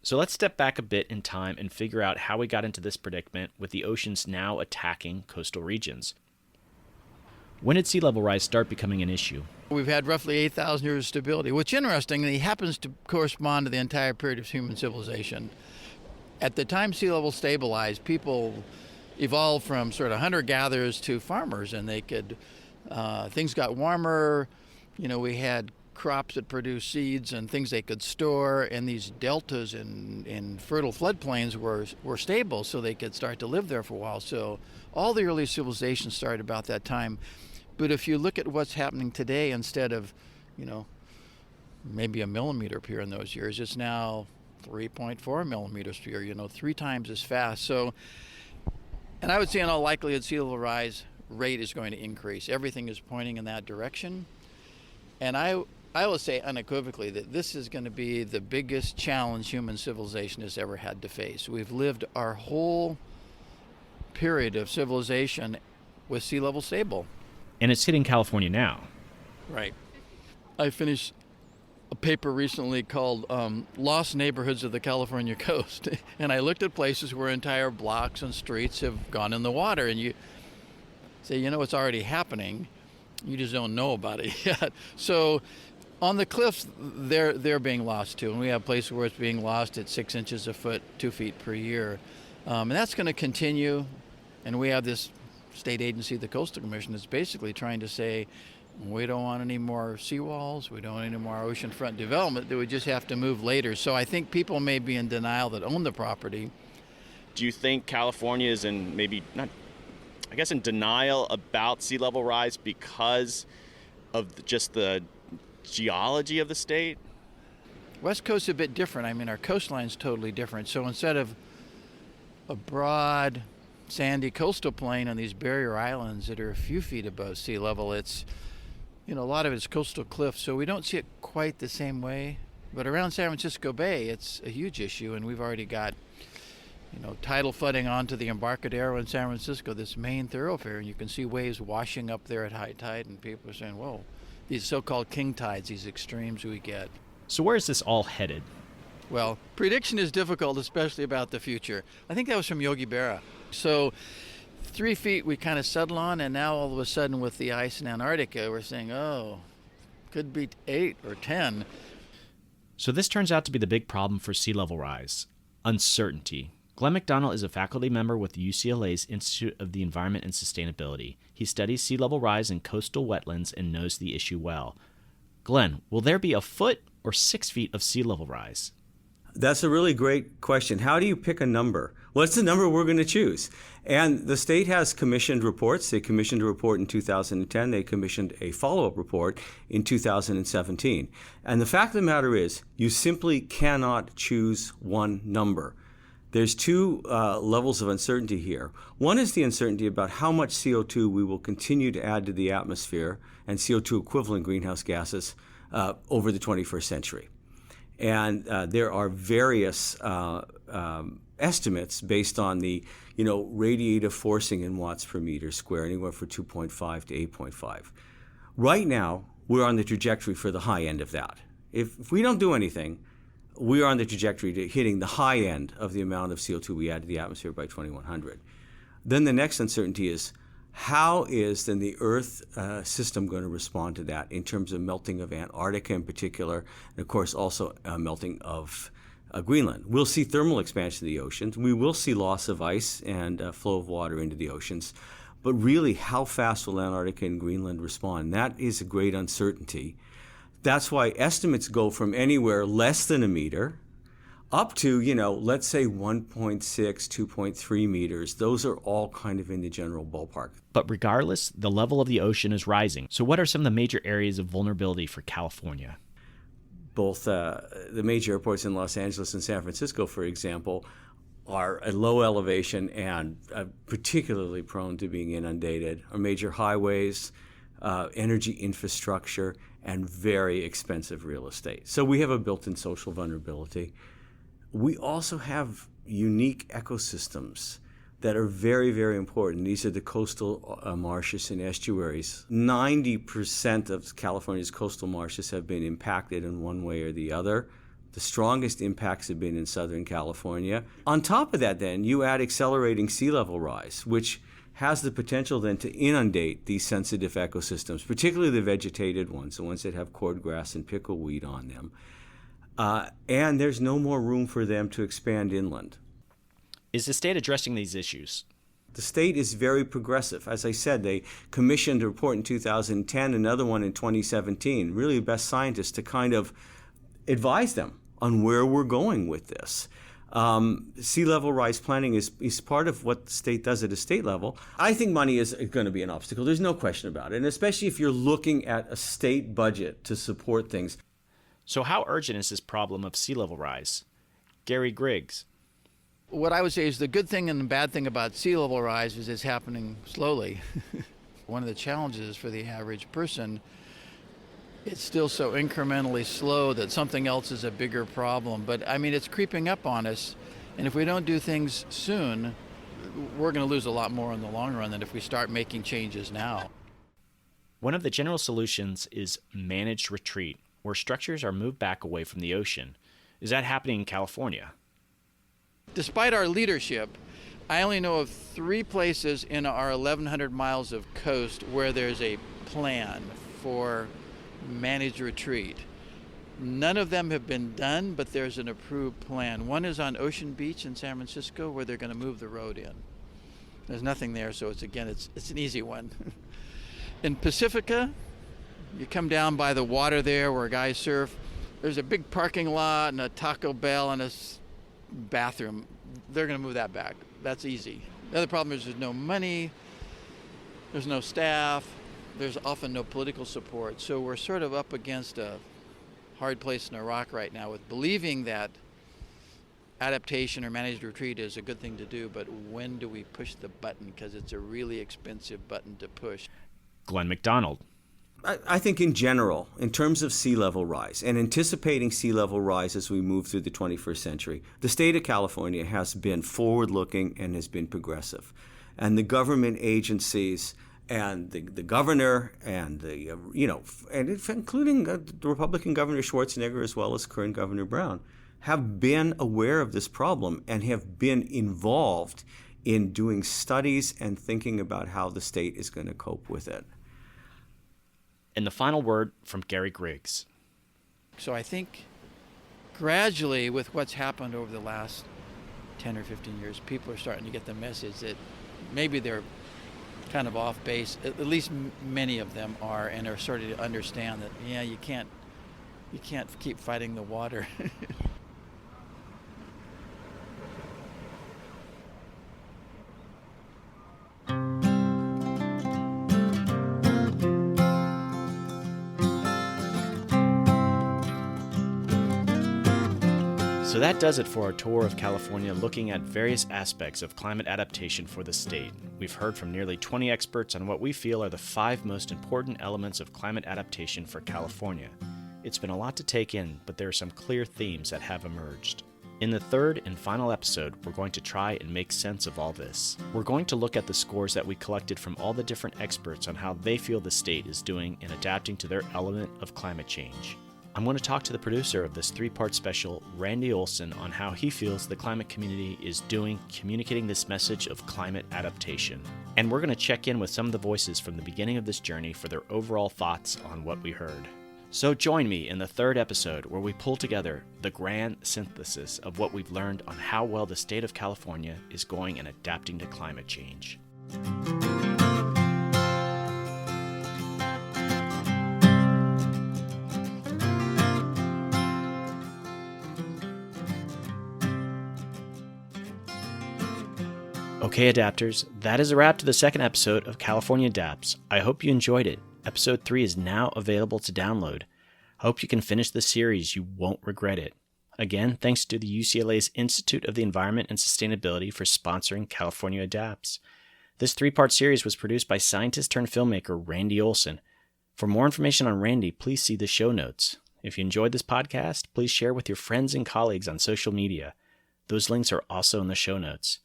So let's step back a bit in time and figure out how we got into this predicament with the oceans now attacking coastal regions. When did sea level rise start becoming an issue?
We've had roughly 8,000 years of stability, which interestingly happens to correspond to the entire period of human civilization. At the time sea level stabilized, people evolved from sort of hunter-gatherers to farmers, and they could, things got warmer, you know, we had crops that produced seeds and things they could store, and these deltas in fertile floodplains were stable, so they could start to live there for a while. So all the early civilizations started about that time. But if you look at what's happening today, instead of, you know, maybe a millimeter per year in those years, it's now 3.4 millimeters per year, you know, 3 times as fast. So, and I would say in all likelihood, sea level rise rate is going to increase. Everything is pointing in that direction. And I will say unequivocally that this is going to be the biggest challenge human civilization has ever had to face. We've lived our whole period of civilization with sea level stable.
And it's hitting California now.
Right. I finished a paper recently called Lost Neighborhoods of the California Coast. And I looked at places where entire blocks and streets have gone in the water. And you say, you know, it's already happening. You just don't know about it yet. So on the cliffs, they're being lost too. And we have places where it's being lost at 6 inches a foot, 2 feet per year. And that's going to continue. And we have this state agency, the Coastal Commission, is basically trying to say, we don't want any more seawalls, we don't want any more oceanfront development, that we just have to move later. So I think people may be in denial that own the property.
Do you think California is in in denial about sea level rise because of just the geology of the state?
West Coast's a bit different. I mean, our coastline's totally different. So instead of a broad sandy coastal plain on these barrier islands that are a few feet above sea level, it's, you know, a lot of it's coastal cliffs, so we don't see it quite the same way. But around San Francisco Bay, it's a huge issue, and we've already got, you know, tidal flooding onto the Embarcadero in San Francisco, this main thoroughfare, and you can see waves washing up there at high tide, and people are saying, whoa, these so-called king tides, these extremes we get.
So where is this all headed?
Well, prediction is difficult, especially about the future. I think that was from Yogi Berra. So 3 feet we kind of settle on, and now all of a sudden with the ice in Antarctica, we're saying, oh, could be 8 or 10.
So this turns out to be the big problem for sea level rise: uncertainty. Glenn McDonald is a faculty member with UCLA's Institute of the Environment and Sustainability. He studies sea level rise in coastal wetlands and knows the issue well. Glenn, will there be a foot or 6 feet of sea level rise?
That's a really great question. How do you pick a number? What's the number we're going to choose? And the state has commissioned reports. They commissioned a report in 2010. They commissioned a follow-up report in 2017. And the fact of the matter is, you simply cannot choose one number. There's 2 levels of uncertainty here. One is the uncertainty about how much CO2 we will continue to add to the atmosphere and CO2 equivalent greenhouse gases over the 21st century. And there are various estimates based on the, radiative forcing in watts per meter square, anywhere from 2.5 to 8.5. Right now, we're on the trajectory for the high end of that. If we don't do anything, we are on the trajectory to hitting the high end of the amount of CO2 we add to the atmosphere by 2100. Then the next uncertainty is, how is then the Earth system going to respond to that in terms of melting of Antarctica in particular, and of course also melting of Greenland? We'll see thermal expansion of the oceans. We will see loss of ice and flow of water into the oceans. But really, how fast will Antarctica and Greenland respond? That is a great uncertainty. That's why estimates go from anywhere less than a meter up to, let's say 1.6, 2.3 meters. Those are all kind of in the general ballpark.
But regardless, the level of the ocean is rising. So what are some of the major areas of vulnerability for California?
Both the major airports in Los Angeles and San Francisco, for example, are at low elevation and particularly prone to being inundated. Our major highways, energy infrastructure, and very expensive real estate. So we have a built-in social vulnerability. We also have unique ecosystems that are very, very important. These are the coastal marshes and estuaries. 90% of California's coastal marshes have been impacted in one way or the other. The strongest impacts have been in Southern California. On top of that, then, you add accelerating sea level rise, which has the potential then to inundate these sensitive ecosystems, particularly the vegetated ones, the ones that have cordgrass and pickleweed on them. And there's no more room for them to expand inland.
Is the state addressing these issues?
The state is very progressive. As I said, they commissioned a report in 2010, another one in 2017, really the best scientists to kind of advise them on where we're going with this. Sea level rise planning is part of what the state does at a state level. I think money is going to be an obstacle. There's no question about it. And especially if you're looking at a state budget to support things.
So how urgent is this problem of sea level rise? Gary Griggs.
What I would say is the good thing and the bad thing about sea level rise is it's happening slowly. One of the challenges for the average person, it's still so incrementally slow that something else is a bigger problem. But I mean, it's creeping up on us. And if we don't do things soon, we're going to lose a lot more in the long run than if we start making changes now.
One of the general solutions is managed retreat, where structures are moved back away from the ocean. Is that happening in California?
Despite our leadership, I only know of 3 places in our 1,100 miles of coast where there's a plan for managed retreat. None of them have been done, but there's an approved plan. One is on Ocean Beach in San Francisco where they're going to move the road in. There's nothing there, so it's an easy one. In Pacifica, you come down by the water there where guys surf. There's a big parking lot and a Taco Bell and a bathroom. They're going to move that back. That's easy. The other problem is there's no money, there's no staff, there's often no political support. So we're sort of up against a hard place in a rock right now with believing that adaptation or managed retreat is a good thing to do, but when do we push the button? Because it's a really expensive button to push.
Glenn McDonald.
I think in general, in terms of sea level rise and anticipating sea level rise as we move through the 21st century, the state of California has been forward-looking and has been progressive. And the government agencies and the governor and including the Republican Governor Schwarzenegger as well as current Governor Brown, have been aware of this problem and have been involved in doing studies and thinking about how the state is going to cope with it.
And the final word from Gary Griggs.
So I think gradually with what's happened over the last 10 or 15 years, people are starting to get the message that maybe they're kind of off base. At least many of them are, and are starting to understand that, yeah, you can't keep fighting the water.
So that does it for our tour of California, looking at various aspects of climate adaptation for the state. We've heard from nearly 20 experts on what we feel are the 5 most important elements of climate adaptation for California. It's been a lot to take in, but there are some clear themes that have emerged. In the third and final episode, we're going to try and make sense of all this. We're going to look at the scores that we collected from all the different experts on how they feel the state is doing in adapting to their element of climate change. I'm going to talk to the producer of this 3-part special, Randy Olson, on how he feels the climate community is doing communicating this message of climate adaptation. And we're going to check in with some of the voices from the beginning of this journey for their overall thoughts on what we heard. So join me in the 3rd episode where we pull together the grand synthesis of what we've learned on how well the state of California is going in adapting to climate change. Okay, adapters, that is a wrap to the second episode of California Adapts. I hope you enjoyed it. Episode 3 is now available to download. I hope you can finish the series. You won't regret it. Again, thanks to the UCLA's Institute of the Environment and Sustainability for sponsoring California Adapts. This 3-part series was produced by scientist-turned-filmmaker Randy Olson. For more information on Randy, please see the show notes. If you enjoyed this podcast, please share with your friends and colleagues on social media. Those links are also in the show notes.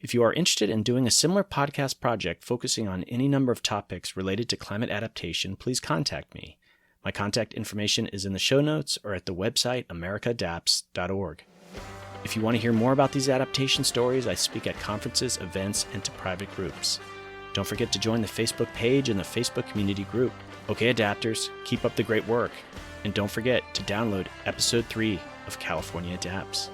If you are interested in doing a similar podcast project focusing on any number of topics related to climate adaptation, please contact me. My contact information is in the show notes or at the website americaadapts.org. If you want to hear more about these adaptation stories, I speak at conferences, events, and to private groups. Don't forget to join the Facebook page and the Facebook community group. Okay, adapters, keep up the great work. And don't forget to download Episode 3 of California Adapts.